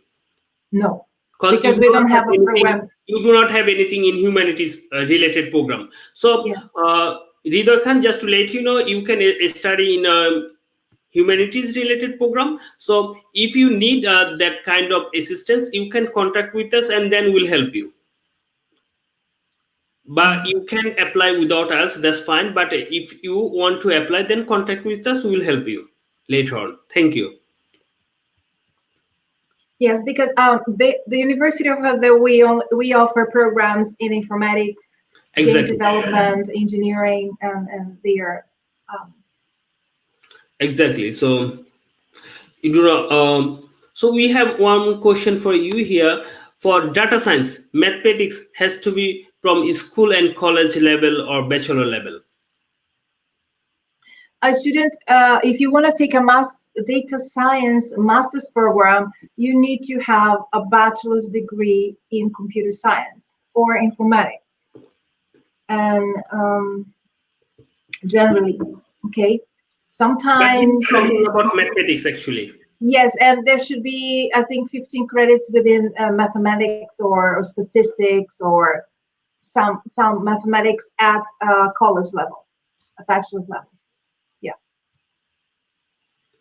No, because you because do we not don't have have a anything. program. You do not have anything in humanities related program. So, Yeah. Ridhar Khan, just to let you know, you can study in humanities related program. So if you need that kind of assistance, you can contact with us and then we'll help you. But you can apply without us, that's fine, but if you want to apply, then contact with us, we will help you later on. Thank you. Yes, because the University of the we offer programs in informatics, game Exactly. development, engineering, and they are. Exactly. So you do not, so we have one question for you here. For data science, mathematics has to be from school and college level or bachelor level. A student, if you want to take a data science master's program, you need to have a bachelor's degree in computer science or informatics, and generally, okay. But we're Sometimes, talking about mathematics actually. yes, and there should be, I think, 15 credits within mathematics or statistics or some mathematics at college level, a bachelor's level. Yeah.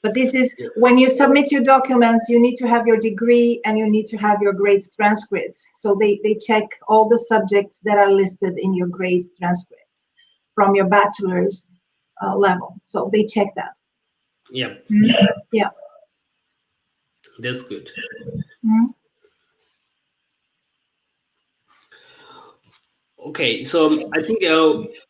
But this is when you submit your documents, you need to have your degree and you need to have your grades transcripts. So they check all the subjects that are listed in your grades transcripts from your bachelor's level. So they check that. Yeah, Yeah. that's good. Mhm. Okay, so I think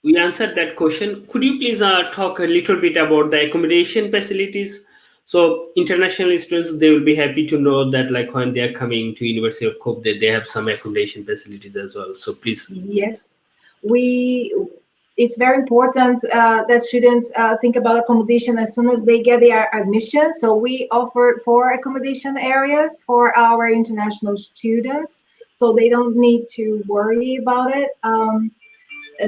we answered that question. Could you please talk a little bit about the accommodation facilities? So international students, they will be happy to know that like when they are coming to University of Kobe, they have some accommodation facilities as well. So please. Yes, we. It's very important that students think about accommodation as soon as they get their admission. So we offer 4 accommodation areas for our international students, so they don't need to worry about it.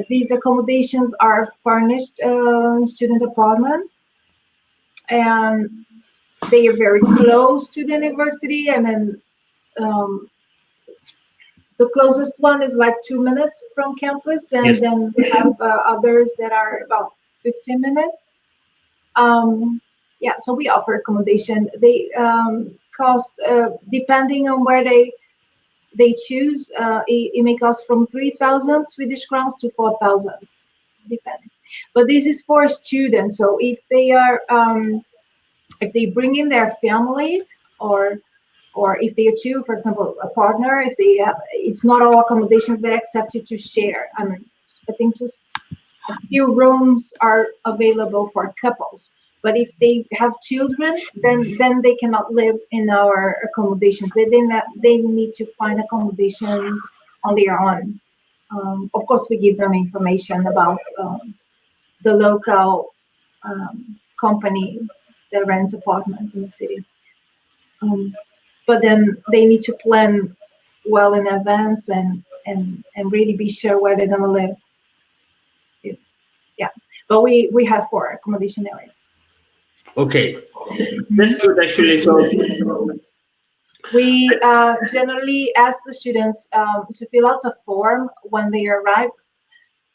These accommodations are furnished student apartments, and they are very close to the university. I mean, um, the closest one is like 2 minutes from campus, and Yes. then we have others that are about 15 minutes. Yeah, so we offer accommodation. They cost, depending on where they choose, it may cost from 3,000 Swedish crowns to 4,000, depending. But this is for students. So if they bring in their families, or if they choose, for example, a partner, if they have, it's not all accommodations that accept you to share. I mean, I think just a few rooms are available for couples. But if they have children, then they cannot live in our accommodations. They need to find accommodation on their own. Of course, we give them information about the local company that rents apartments in the city. But then they need to plan well in advance and really be sure where they're gonna live. Yeah, but we have 4 accommodation areas. Okay, that's good actually. So We generally ask the students to fill out a form when they arrive,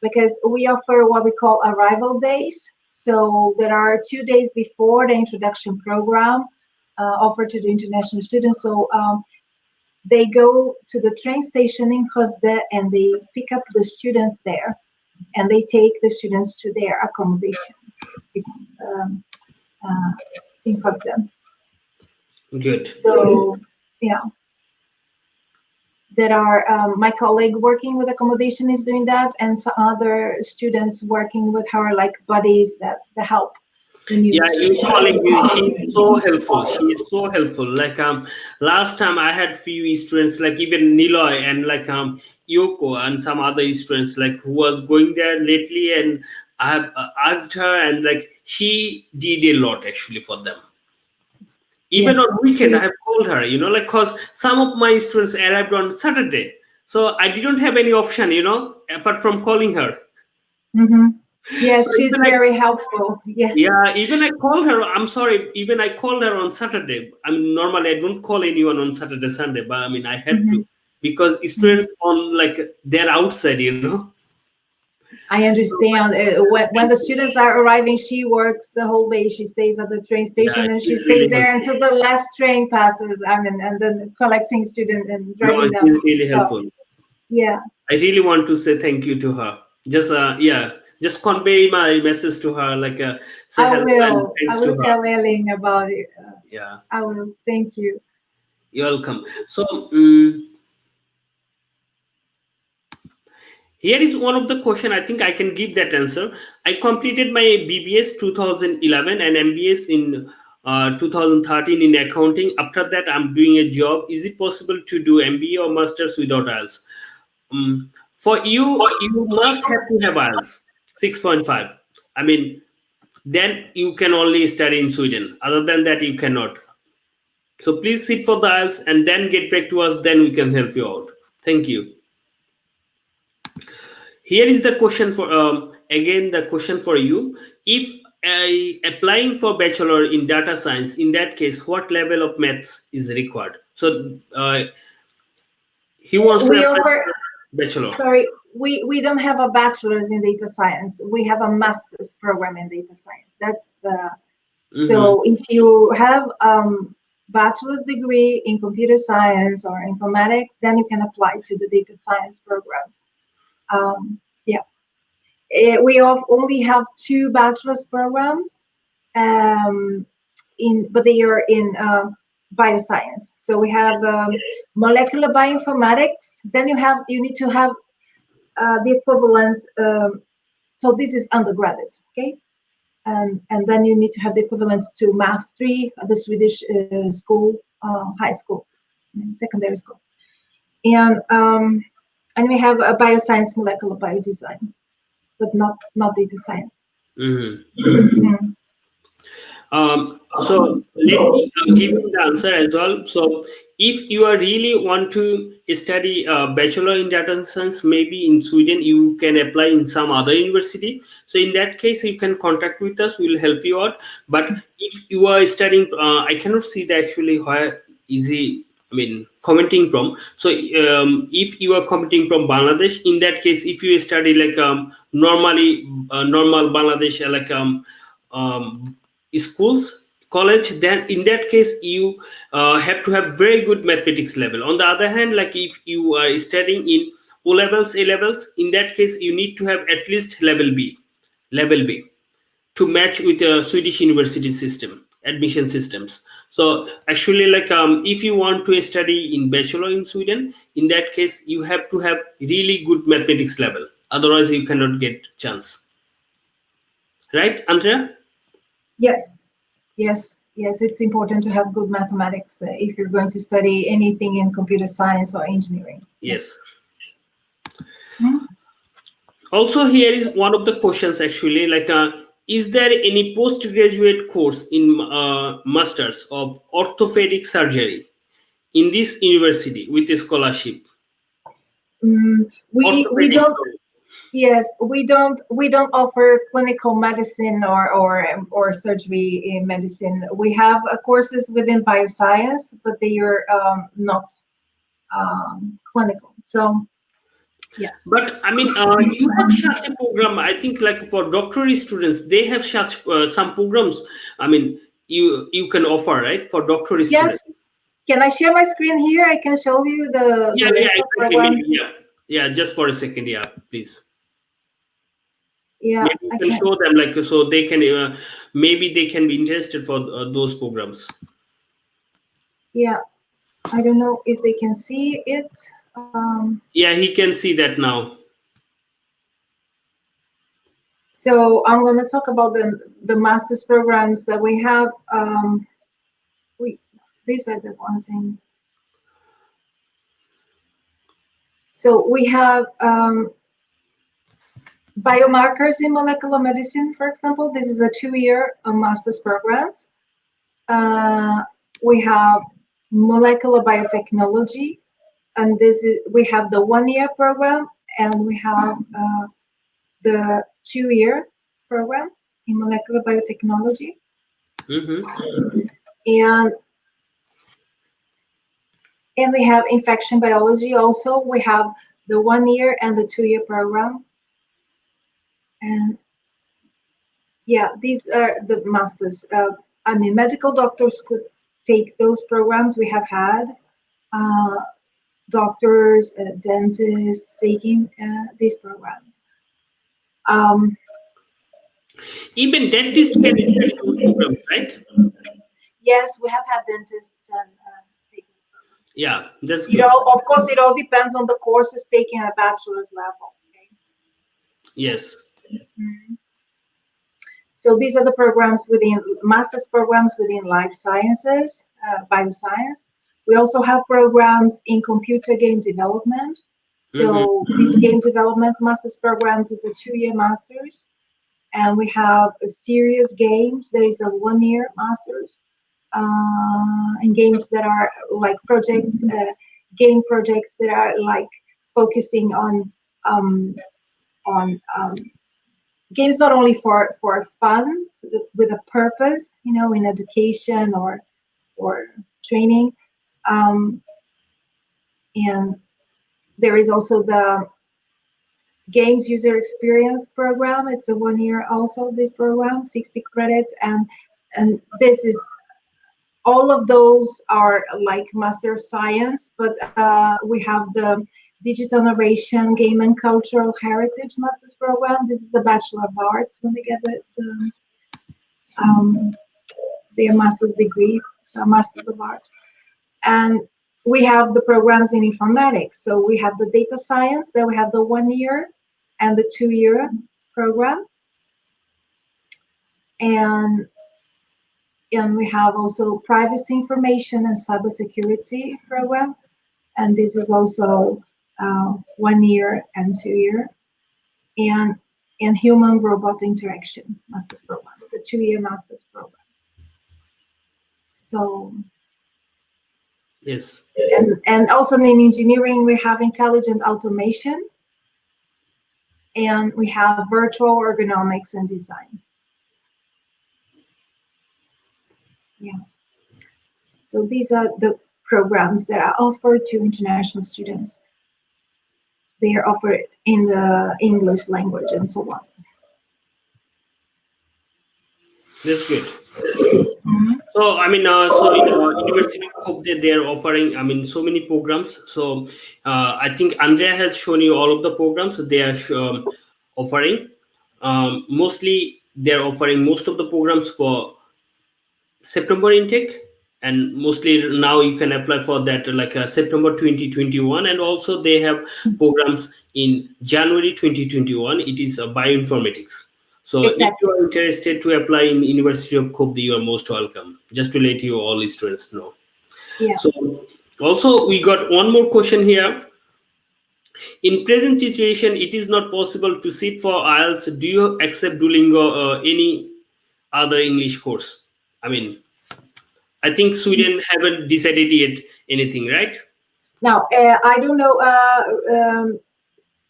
because we offer what we call arrival days. So there are 2 days before the introduction program offered to the international students. So they go to the train station in Skövde and they pick up the students there, and they take the students to their accommodation. It's uh, in Skövde. good. So yeah, there are my colleague working with accommodation is doing that, and some other students working with her, like buddies that help the new Yeah, you students. calling you. She's so helpful. She is so helpful. Like last time I had few students, like even Niloy and like Yoko and some other students, like who was going there lately, and I have asked her, and like she did a lot actually for them. Even Yes, on weekend, she. I have called her. Like cause some of my students arrived on Saturday, so I didn't have any option. Apart from calling her. Hmm. So Yes, she's even I very helpful. Yeah. Yeah, even I called her. I'm sorry. Even I called her on Saturday. I mean, normally I don't call anyone on Saturday, Sunday, but I mean, I had Hmm. to because students on like they're outside. I So, understand. When the students are arriving, she works the whole day. She stays at the train yeah, station and she she's stays really there helpful. until the last train passes. I mean, and then collecting students and No, driving them. she's really So helpful. yeah, I really want to say thank you to her. Just yeah, just convey my message to her. Like say I hello and will. I thanks to will her. tell Eileen about it. Yeah, I will. Thank you. you're welcome. So. Here is one of the question. I think I can give that answer. I completed my BBS 2011 and MBS in 2013 in accounting. After that, I'm doing a job. Is it possible to do MBA or masters without IELTS? For you, you must have to have IELTS 6.5. I mean, then you can only study in Sweden. Other than that, you cannot. So please sit for the IELTS and then get back to us. Then we can help you out. Thank you. Here is the question for again the question for you. If applying for bachelor in data science, in that case, what level of maths is required? So he wants to We apply offer. for bachelor. Sorry, we don't have a bachelor's in data science. We have a master's program in data science. That's Hmm. so if you have bachelor's degree in computer science or informatics, then you can apply to the data science program. Yeah, only have 2 bachelor's programs, um, but they are in bioscience. So we have molecular bioinformatics. Then you need to have the equivalent. So this is undergraduate, okay? And then you need to have the equivalent to Math 3 at the Swedish school, high school, secondary school. And we have a bioscience, molecular biodesign, but not data science. So let me give you the answer as well. So if you are really want to study bachelor in data science, maybe in Sweden you can apply in some other university. So in that case you can contact with us, we will help you out. But if you are studying, I cannot see the actually where is he, I mean, commenting from. So if you are commenting from Bangladesh, in that case, if you study like normally normal Bangladesh schools, college, then in that case you have to have very good mathematics level. On the other hand, like if you are studying in O levels, A levels, in that case you need to have at least level B to match with the Swedish university system, admission systems. So actually, like if you want to study in bachelor in Sweden, in that case you have to have really good mathematics level. Otherwise, you cannot get chance. Right, Andrea? Yes, it's important to have good mathematics if you're going to study anything in computer science or engineering. Yes. Also, here is one of the questions actually, like is there any postgraduate course in masters of orthopedic surgery in this university with a scholarship? We Orthopedic. don't. Yes, we don't offer clinical medicine or surgery in medicine. We have courses within bioscience, but they are not clinical. So yeah. But I mean, you have such a program. I think, like for doctorate students, they have such some programs. I mean, you can offer, right, for doctorate Yes. students. Can I share my screen here? I can show you the Yeah, list of exactly. programs. Yeah. Just for a second, yeah, please. Yeah, Maybe you I can can. show them, like, so they can maybe they can be interested for those programs. Yeah, I don't know if they can see it. Yeah, he can see that now. So I'm going to talk about the master's programs that we have. These are the ones in. So we have biomarkers in molecular medicine, for example. This is a 2-year master's program. We have molecular biotechnology, and we have the 1-year program, and we have the 2-year program in molecular biotechnology. And we have infection biology also. We have the 1-year and the 2-year program. And yeah, these are the masters. I mean, medical doctors could take those programs. We have had doctors, dentists taking these programs. Even dentists can study those programs, right? Yes, we have had dentists and taking programs. Yeah, that's good. Of course, it all depends on the courses taken at bachelor's level. Okay? Yes. So these are the programs within master's programs within life sciences, bioscience. We also have programs in computer game development. So this game development master's programs is a 2-year master's, and we have a serious games. There is a 1-year master's, and games that are like projects, game projects that are like focusing on games not only for fun, with a purpose, in education or training. And there is also the games user experience program. It's a 1-year also, this program, 60 credits. And this is, all of those are like Master of Science, but we have the Digital Narration, Game and Cultural Heritage Master's Program. This is the Bachelor of Arts when they get their master's degree, so Masters of Art. And we have the programs in informatics. So we have the data science, then we have the 1 year and the 2 year program. And we have also privacy information and cybersecurity program. And this is also 1 year and 2 year. And human robot interaction master's program. It's a 2 year master's program. So Yes. and also in engineering we have intelligent automation, and we have virtual ergonomics and design. Yeah. So these are the programs that are offered to international students. They are offered in the English language and so on. That's good. Mhm. So I mean, so in University of Hope they are offering, I mean, so many programs. So I think Andrea has shown you all of the programs that they are offering. Mostly they are offering most of the programs for September intake, and mostly now you can apply for that like September 2021, and also they have programs in January 2021. It is bioinformatics. So if you Exactly. are interested to apply in University of Kobe, you are most welcome. Just to let you all students know. Yeah. So also we got one more question here. In present situation, it is not possible to sit for IELTS. Do you accept Duolingo or any other English course? I mean, I think Sweden haven't decided yet anything, right? Now, I don't know.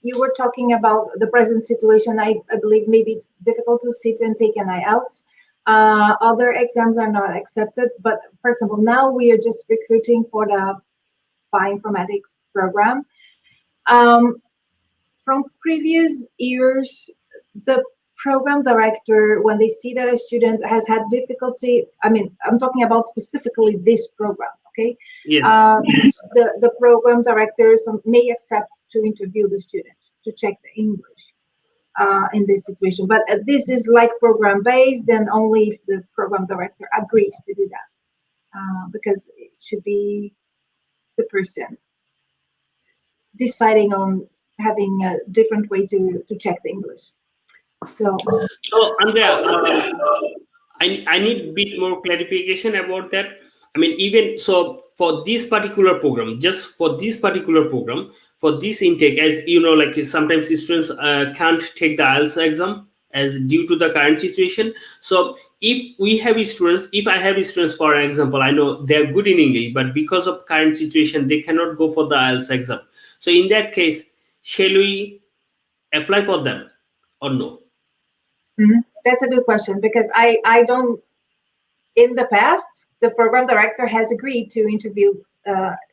You were talking about the present situation. I believe maybe it's difficult to sit and take an IELTS. Other exams are not accepted. But for example, now we are just recruiting for the bioinformatics program. Um, from previous years, the program director, when they see that a student has had difficulty, I mean, I'm talking about specifically this program, okay? Yes. The program directors may accept to interview the student to check the English in this situation. But this is like program based, and only if the program director agrees to do that, because it should be the person deciding on having a different way to check the English. So, So, Andrea, I need a bit more clarification about that. I mean, even so, for this particular program, just for this particular program, for this intake, as you know, like sometimes students can't take the IELTS exam as due to the current situation. So, if we have students, if I have students, for example, I know they're good in English, but because of current situation, they cannot go for the IELTS exam. So, in that case, shall we apply for them or no? that's a good question, because I don't. In the past, the program director has agreed to interview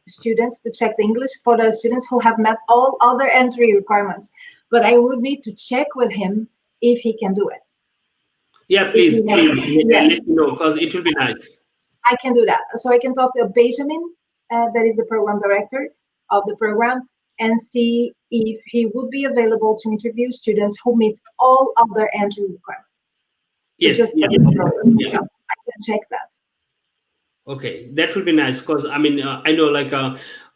students to check the English for the students who have met all other entry requirements. But I would need to check with him if he can do it. Yeah, If he please, has, let yes, me know because it will be nice. I can do that. So I can talk to Benjamin, that is the program director of the program, and see if he would be available to interview students who meet all other entry requirements. But Yes, just yes, for the program, yeah. yeah, I can check that. Okay, that will be nice because I mean I know like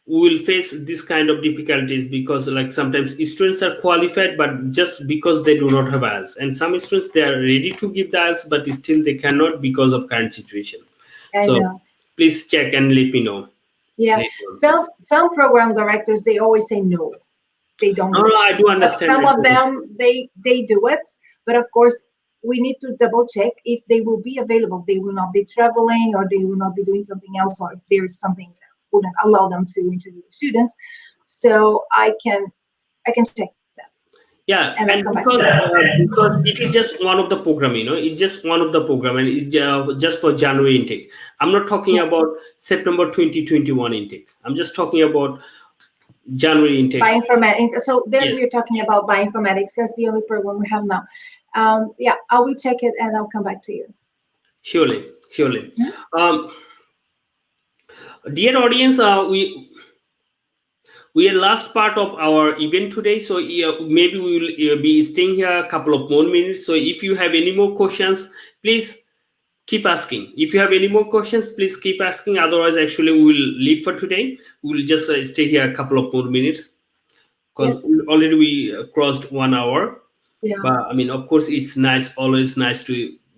we will face this kind of difficulties because like sometimes students are qualified but just because they do not have IELTS, and some students they are ready to give the IELTS but still they cannot because of current situation. I So know. please check and let me know Yeah, later on, please. some program directors, they always say no, they don't No, do no, it. I do But understand some that. of them they do it. But of course, we need to double check if they will be available. They will not be traveling, or they will not be doing something else, or if there is something that wouldn't allow them to interview students. So I can check that, Yeah, and I'll and come back to you. because it is just one of the program, it's just one of the program, and it's just for January intake. I'm not talking Yeah, about September 2021 intake. I'm just talking about January intake. bioinformatics. So then Yes, we're talking about bioinformatics. That's the only program we have now. Yeah, I will check it and I'll come back to you. surely, surely. Mhm. Um, dear audience, we are last part of our event today, so maybe we will be staying here a couple of more minutes. So if you have any more questions, please keep asking. If you have any more questions, please keep asking. Otherwise, actually, we will leave for today. We will just stay here a couple of more minutes because Yes. already we crossed 1 hour. Yeah. But I mean, of course, it's nice, always nice to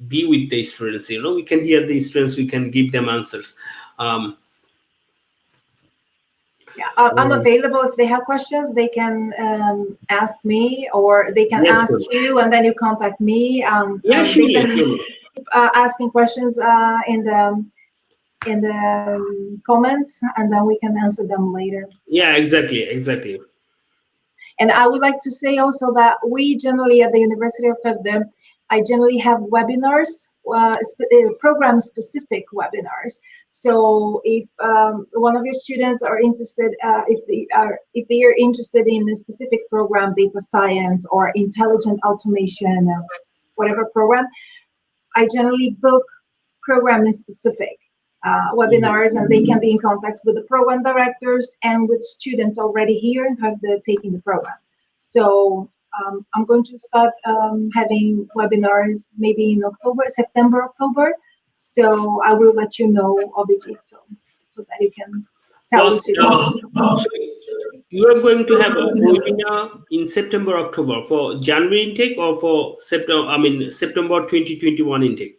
be with the students. You know, we can hear the students, we can give them answers. Yeah, I'm available. If they have questions, they can ask me, or they can Yes, ask sure. you, and then you contact me. Yeah, They surely, can surely. keep asking questions in the comments, and then we can answer them later. Yeah, exactly, exactly. And I would like to say also that we generally at the University of Skövde, I generally have webinars, program-specific webinars. So if one of your students are interested, if they are interested in a specific program, data science or intelligent automation, whatever program, I generally book program-specific webinars, and they can be in contact with the program directors and with students already here and have taking the program. So I'm going to start having webinars maybe in September, October. So I will let you know, Avijit, so that you can tell the students. So you are going to have a webinar in September, October for January intake or for September, I mean, September 2021 intake?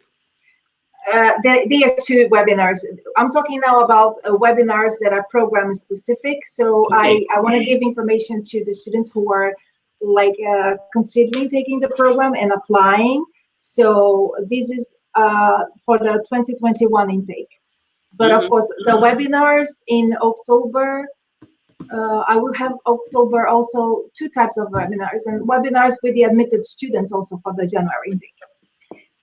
They are two webinars. I'm talking now about webinars that are program specific. So Okay. I want to give information to the students who are like considering taking the program and applying. So this is for the 2021 intake. But of Mhm. course, the webinars in October, I will have October also two types of webinars, and webinars with the admitted students also for the January intake,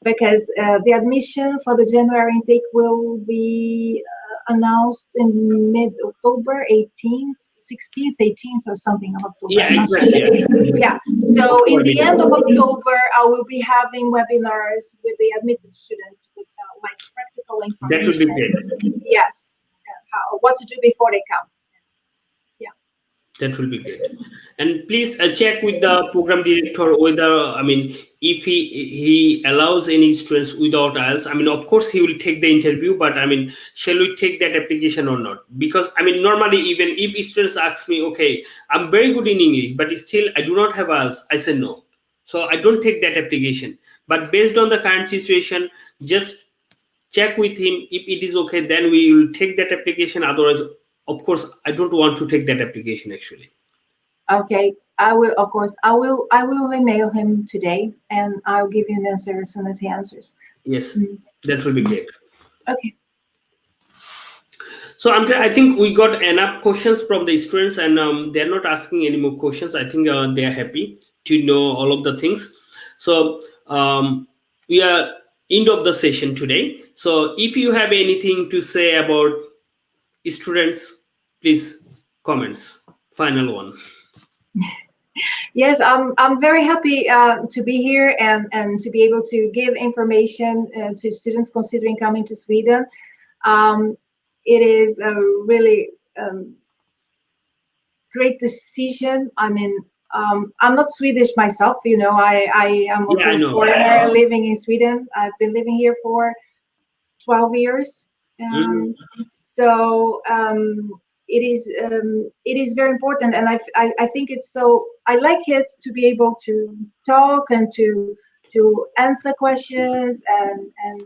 because the admission for the January intake will be announced in mid-October, 18th, 16th, 18th, or something of October. Yeah, I'm not exactly. sure. Yeah. Yeah. So in the end of October, I will be having webinars with the admitted students with like practical That would be information. great. Yes, what to do before they come. Yeah. That will be great. And please check with the program director whether, I mean, if he allows any students without IELTS. I mean, of course, he will take the interview, but I mean, shall we take that application or not? Because I mean, normally, even if students ask me, okay, I'm very good in English, but still I do not have IELTS, I say no. So I don't take that application. But based on the current situation, just check with him. If it is okay, then we will take that application. Otherwise, of course, I don't want to take that application actually. Okay. I will, of course, I will email him today, and I'll give you an answer as soon as he answers. Yes, Mm. that will be great. Okay. So Andre, I think we got enough questions from the students, and they're not asking any more questions. I think they are happy to know all of the things. So we are end of the session today. So if you have anything to say about students, please comments. Final one. Yes, I'm very happy to be here and to be able to give information to students considering coming to Sweden. It is a really great decision. I mean, I'm not Swedish myself, you know. I am Yeah, I also a know. foreigner living in Sweden. I've been living here for 12 years. Mhm. So it is very important, and I think it's so. I like it to be able to talk and to answer questions, and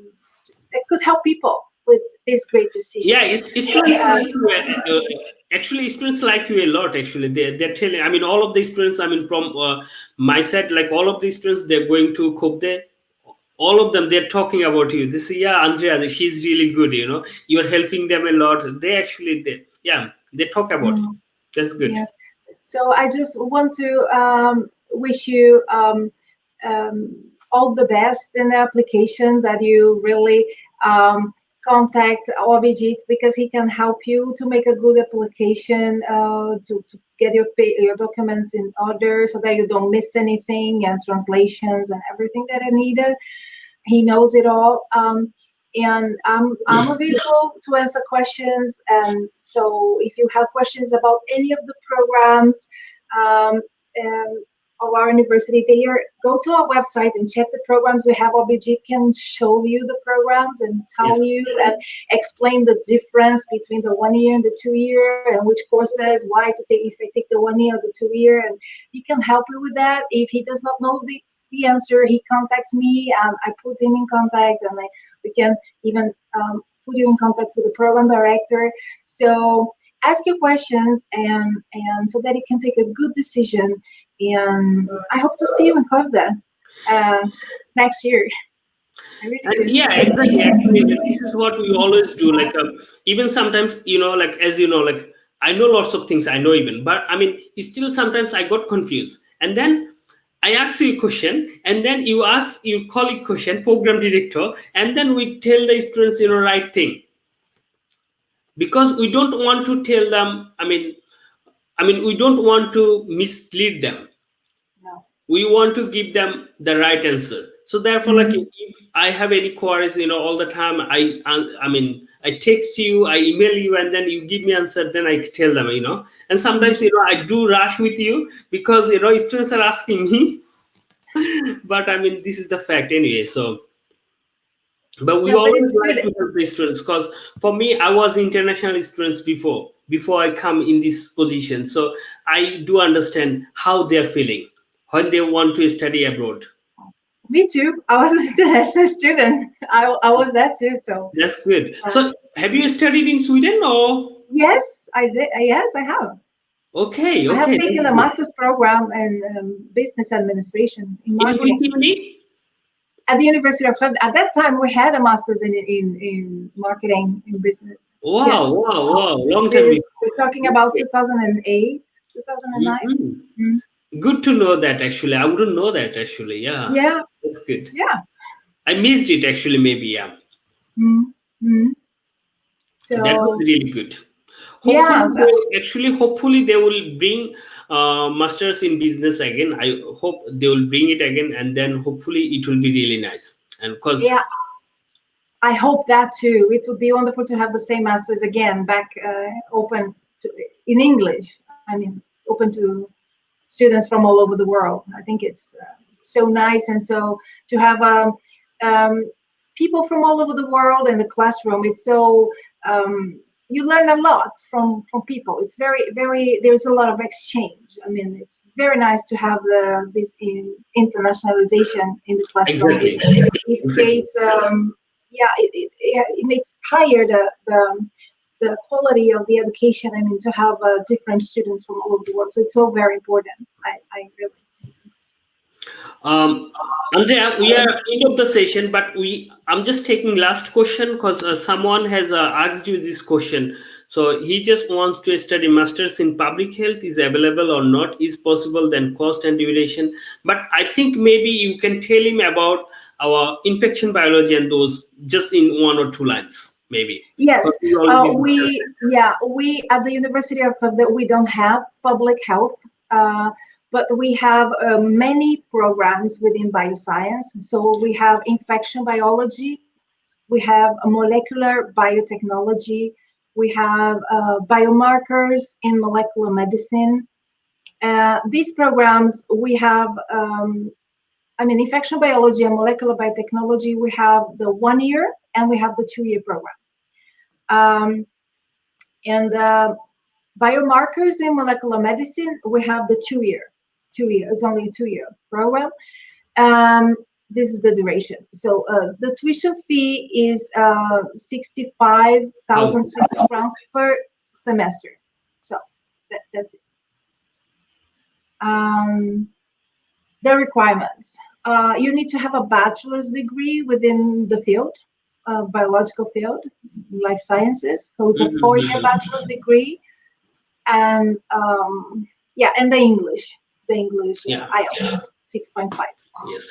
it could help people with this great decision. Yeah, it's students like you. Actually, students like you a lot. Actually, they're telling. I mean, all of the students. I mean, from my side, like all of the students, they're going to Skövde. All of them, they're talking about you. They say, "Yeah, Andrea, she's really good. You know, you're helping them a lot." They actually, yeah, they talk about it. Mm, That's good. yes. So I just want to wish you all the best in the application, that you really contact Avijit, because he can help you to make a good application, to get your documents in order so that you don't miss anything, and translations and everything that are needed. He knows it all. And I'm available to answer questions. And so if you have questions about any of the programs, um, of our university, go to our website and check the programs we have. Avijit can show you the programs and tell Yes. you and explain the difference between the 1 year and the 2 year, and which courses, why to take, if I take the 1 year or the 2 year, and he can help you with that. If he does not know the answer, he contacts me and I put him in contact, and we can even put you in contact with the program director. So ask your questions and so that you can take a good decision. And I hope to see you in Skövde next year. I really And do. yeah, exactly. Actually, this is what we always do. Like, even sometimes, like, as you know, like, I know lots of things. I know even, but I mean, still sometimes I got confused. And then I ask you a question, and then you ask your colleague question, program director, and then we tell the students, right thing, because we don't want to tell them. I mean, we don't want to mislead them. No. We want to give them the right answer. So therefore, like, Mhm. if I have any queries, all the time, I mean, I text you, I email you, and then you give me answer, then I tell them. And sometimes, I do rush with you because, students are asking me. But I mean, this is the fact anyway. So, but we No, but always it's like good. to help the students, because for me, I was international students before I come in this position. So I do understand how they're feeling when they want to study abroad. Me too. I was an international student. I was that too. So That's good. uh, So have you studied in Sweden or? yes, I did. Yes, I have. Okay, I have okay, taken that's a good. master's program in business administration in In which marketing uni? at the University of Skövde. At that time, we had a master's in marketing in business. Yes, Wow, wow, wow. Long time this, before. we're talking about 2008, 2009. Mhm. Mm. Good to know that actually. I wouldn't know that actually. Yeah, Yeah, that's good. yeah. I missed it actually, maybe. Yeah, Mm. Mm. that was So really good. Hopefully, yeah, hopefully they will bring masters in business again. I hope they will bring it again, and then hopefully it will be really nice. And because yeah. I hope that too. It would be wonderful to have the same masters again back open in English. I mean, open to students from all over the world. I think it's so nice, and so to have people from all over the world in the classroom. It's so you learn a lot from people. It's very. There's a lot of exchange. I mean, it's very nice to have this internationalization in the classroom. exactly, It exactly. creates yeah, it makes higher the quality of the education. I mean, to have different students from all over the world. So it's so very important. I really think so. Um, Andrea, we are end of the session, but I'm just taking last question because someone has asked you this question. So he just wants to study masters in public health. Is available or not? Is possible? Then cost and duration. But I think maybe you can tell him about our infection biology and those just in one or two lines, maybe. Yes, Because we already discussed we yeah we at the University of Skövde we don't have public health, but we have many programs within bioscience. So we have infection biology, we have a molecular biotechnology, we have biomarkers in molecular medicine. These programs we have. I mean, infection biology and molecular biotechnology. We have the 1 year and we have the 2 year program. Um, and biomarkers in molecular medicine, we have the 2 year. 2 year, it's only a 2 year program. Um, this is the duration. So the tuition fee is 65,000 how. Swedish crowns per semester. So that's it. Um, the requirements. You need to have a bachelor's degree within the field, biological field, life sciences. So it's a 4 year Mhm. bachelor's degree, and yeah, and the English Yeah. IELTS 6.5. Yes.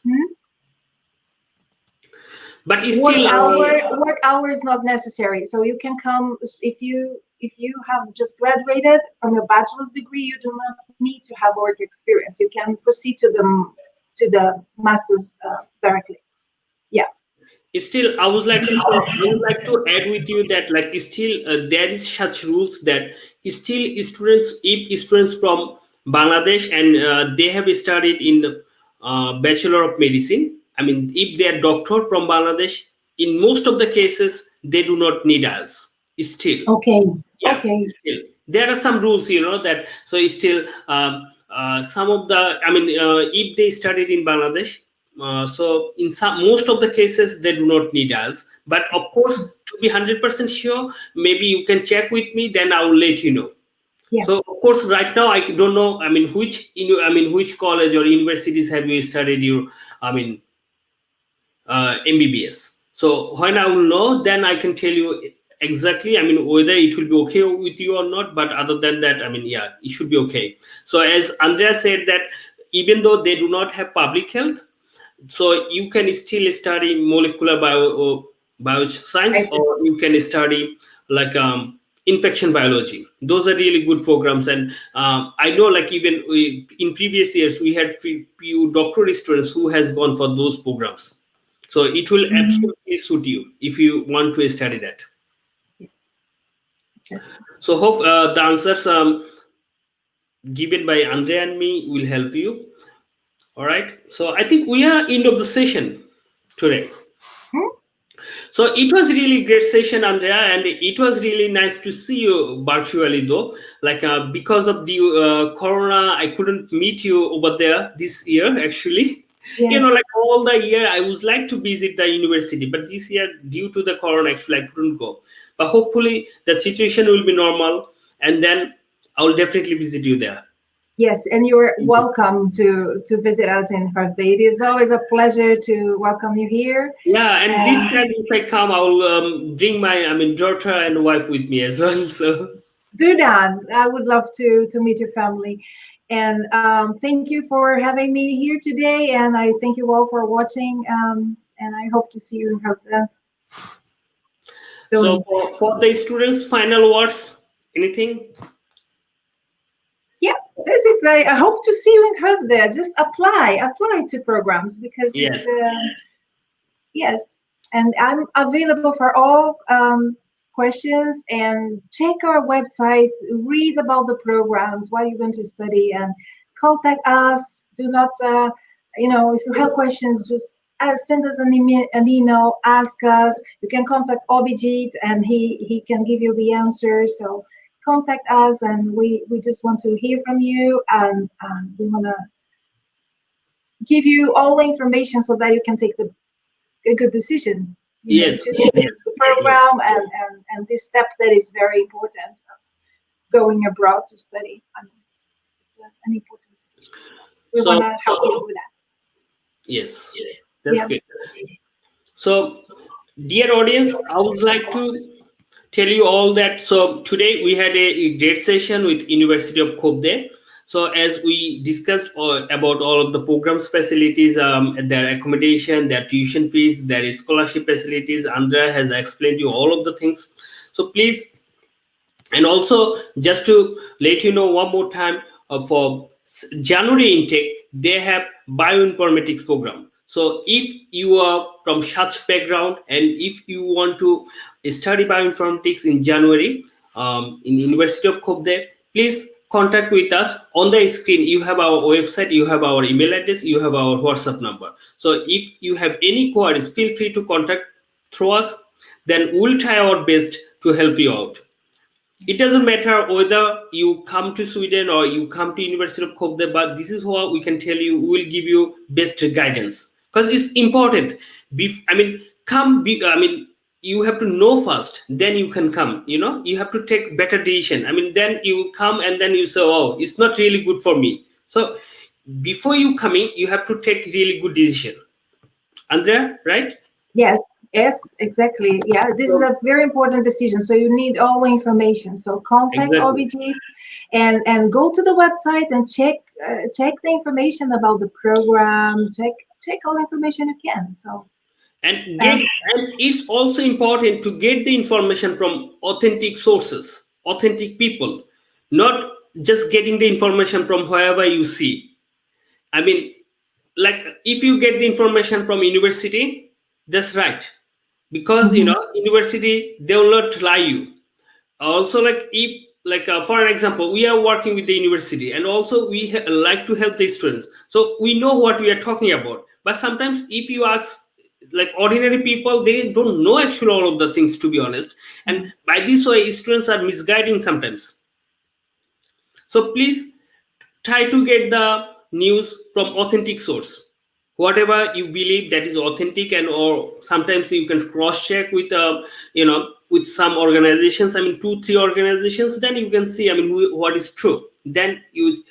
Hmm? But it's still. Work hour is not necessary. So you can come if you have just graduated from your bachelor's degree. You do not need to have work experience. You can proceed to the master's directly. Yeah. Still, I would like to add with you that, like, still there is such rules that still students, if students from Bangladesh, and they have studied in Bachelor of Medicine. I mean, if they are doctor from Bangladesh, in most of the cases, they do not need IELTS. Still, Okay. yeah, Okay. still there are some rules, that so still some of the, I mean, if they studied in Bangladesh, so in some most of the cases they do not need IELTS. But of course, to be 100% sure, maybe you can check with me, then I will let you know. Yeah. So of course, right now I don't know. I mean, which college or universities have you studied your, I mean, MBBS. So when I will know, then I can tell you exactly. I mean, whether it will be okay with you or not. But other than that, I mean, yeah, it should be okay. So as Andrea said that even though they do not have public health, so you can still study molecular bioscience, Right. or you can study like infection biology. Those are really good programs, and I know like even in previous years we had few doctoral students who has gone for those programs. So it will Mhm. absolutely suit you if you want to study that. Yes. Exactly. So hope the answers given by Andrea and me will help you. All right, so I think we are end of the session today. Hmm? So it was really great session, Andrea, and it was really nice to see you virtually, though. Like because of the corona, I couldn't meet you over there this year. Actually, Yes. like all the year, I was like to visit the university, but this year, due to the corona, actually, I couldn't go. But hopefully, the situation will be normal, and then I will definitely visit you there. Yes, and you're welcome to visit us in Harvey. It is always a pleasure to welcome you here. Yeah, and this And time if I come, I will bring my, I mean, daughter and wife with me as well. So. do that. I would love to meet your family. And thank you for having me here today. And I thank you all for watching. And I hope to see you in Harvey So soon. for the students, final words, anything? Yeah, that's it. I hope to see you in Harvey. Just apply to programs because it's Yes, yes, and I'm available for all questions and check our website, read about the programs, what you're going to study, and contact us. Do not, if you have questions, just send us an email, ask us. You can contact Avijit and he can give you the answer. So contact us and we just want to hear from you and we want to give you all the information so that you can take a good decision. yes, Choosing yes, the yes. program and this step that is very important, going abroad to study. It's an important decision. So we want So to help you with that. yes, that's Yeah. good. So, dear audience, I would like to tell you all that. So today we had a great session with University of Skövde. So as we discussed about all of the programs facilities, their accommodation, their tuition fees, their scholarship facilities, Andrea has explained you all of the things. So please, and also just to let you know one more time, for January intake they have bioinformatics program. So if you are from such background and if you want to study bioinformatics in January, in University of Skövde, please contact with us. On the screen you have our website, you have our email address, you have our WhatsApp number. So if you have any queries, feel free to contact through us, then we'll try our best to help you out. It doesn't matter whether you come to Sweden or you come to University of Skövde, but this is what we can tell you. We will give you best guidance because it's important. I mean, I mean, you have to know first, then you can come. You have to take better decision. I mean, then you come and then you say, "Oh, it's not really good for me." So before you coming, you have to take really good decision. Andrea, right? Yes. Yes. Exactly. Yeah. This is So, a very important decision. So you need all the information. So contact exactly. OBG and go to the website and check the information about the program. Check all the information you can. So. and Um, it's also important to get the information from authentic sources, authentic people, not just getting the information from wherever you see. I mean, like if you get the information from university, that's right, because mhm. university they will not lie you. Also, like if like for an example, we are working with the university, and also we like to help the students, so we know what we are talking about. But sometimes if you ask like ordinary people, they don't know actually all of the things, to be honest. And by this way, students are misguiding sometimes. So please try to get the news from authentic source, whatever you believe that is authentic. And or sometimes you can cross check with with some organizations, I mean 2 3 organizations, then you can see, I mean, what is true. Then you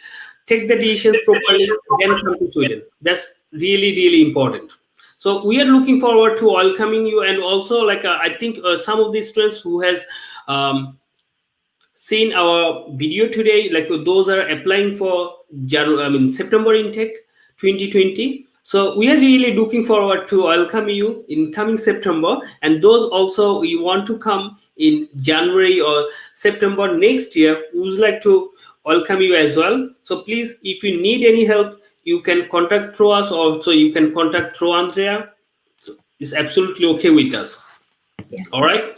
take the decisions properly, then come to Sweden. That's really really important. So we are looking forward to welcoming you. And also like I think some of the students who has um, seen our video today, like those are applying for September intake 2020. So we are really looking forward to welcome you in coming September. And those also you want to come in January or September next year, we would like to welcome you as well. So please, if you need any help, you can contact through us, or so you can contact through Andrea. So it's absolutely okay with us. Yes. All right.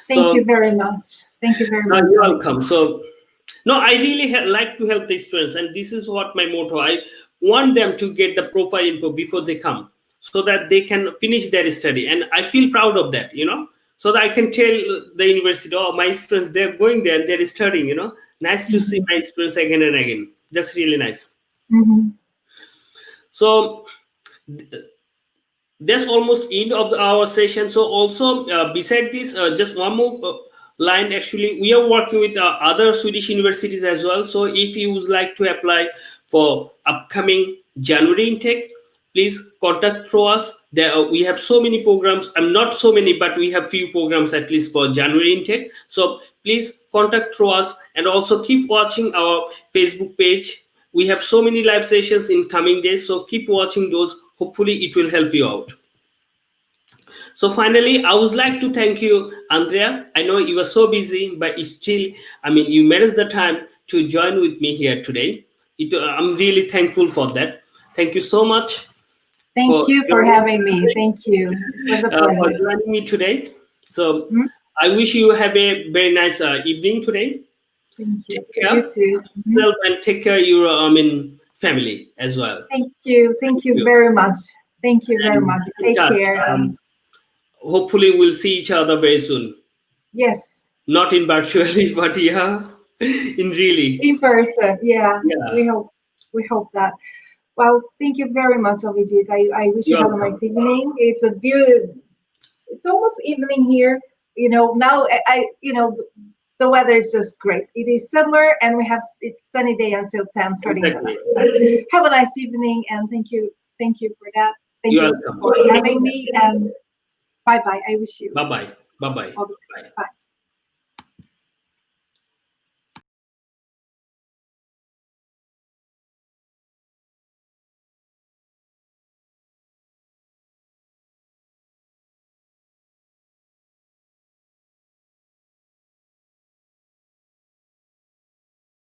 Thank you very much. Thank you very much. You're welcome. So, no, I really like to help the students, and this is what my motto. I want them to get the profile info before they come, so that they can finish their study, and I feel proud of that. So that I can tell the university, oh, my students, they're going there, they're studying. Nice to see my students again and again. That's really nice. So that's almost end of our session. So also beside this, just one more line. Actually, we are working with other Swedish universities as well. So if you would like to apply for upcoming January intake, please contact through us. There we have so many programs. I'm not so many, but we have few programs at least for January intake. So please contact through us, and also keep watching our Facebook page. We have so many live sessions in coming days, so keep watching those. Hopefully it will help you out. So finally, I would like to thank you, Andrea. I know you are so busy, but still, I mean, you managed the time to join with me here today. I'm really thankful for that. Thank you so much. Thank you for having me. Thank you. It was a pleasure. For joining me today. So I wish you have a very nice evening today. Thank you. Take care. You too. Yourself, and take care of your family as well. Thank you. Thank you very much. Thank you very much. Take care. Hopefully we'll see each other very soon. Yes. Not in virtually, but yeah, in really. In person. Yeah. We hope that. Well, thank you very much, Avijit. I wish you have a nice evening. It's a beautiful. It's almost evening here. Now the weather is just great. It is summer, and it's sunny day until 10:30 at night. So have a nice evening, and thank you for that. Thank you for having me, and bye bye. I wish you. Bye bye. Bye bye. Bye.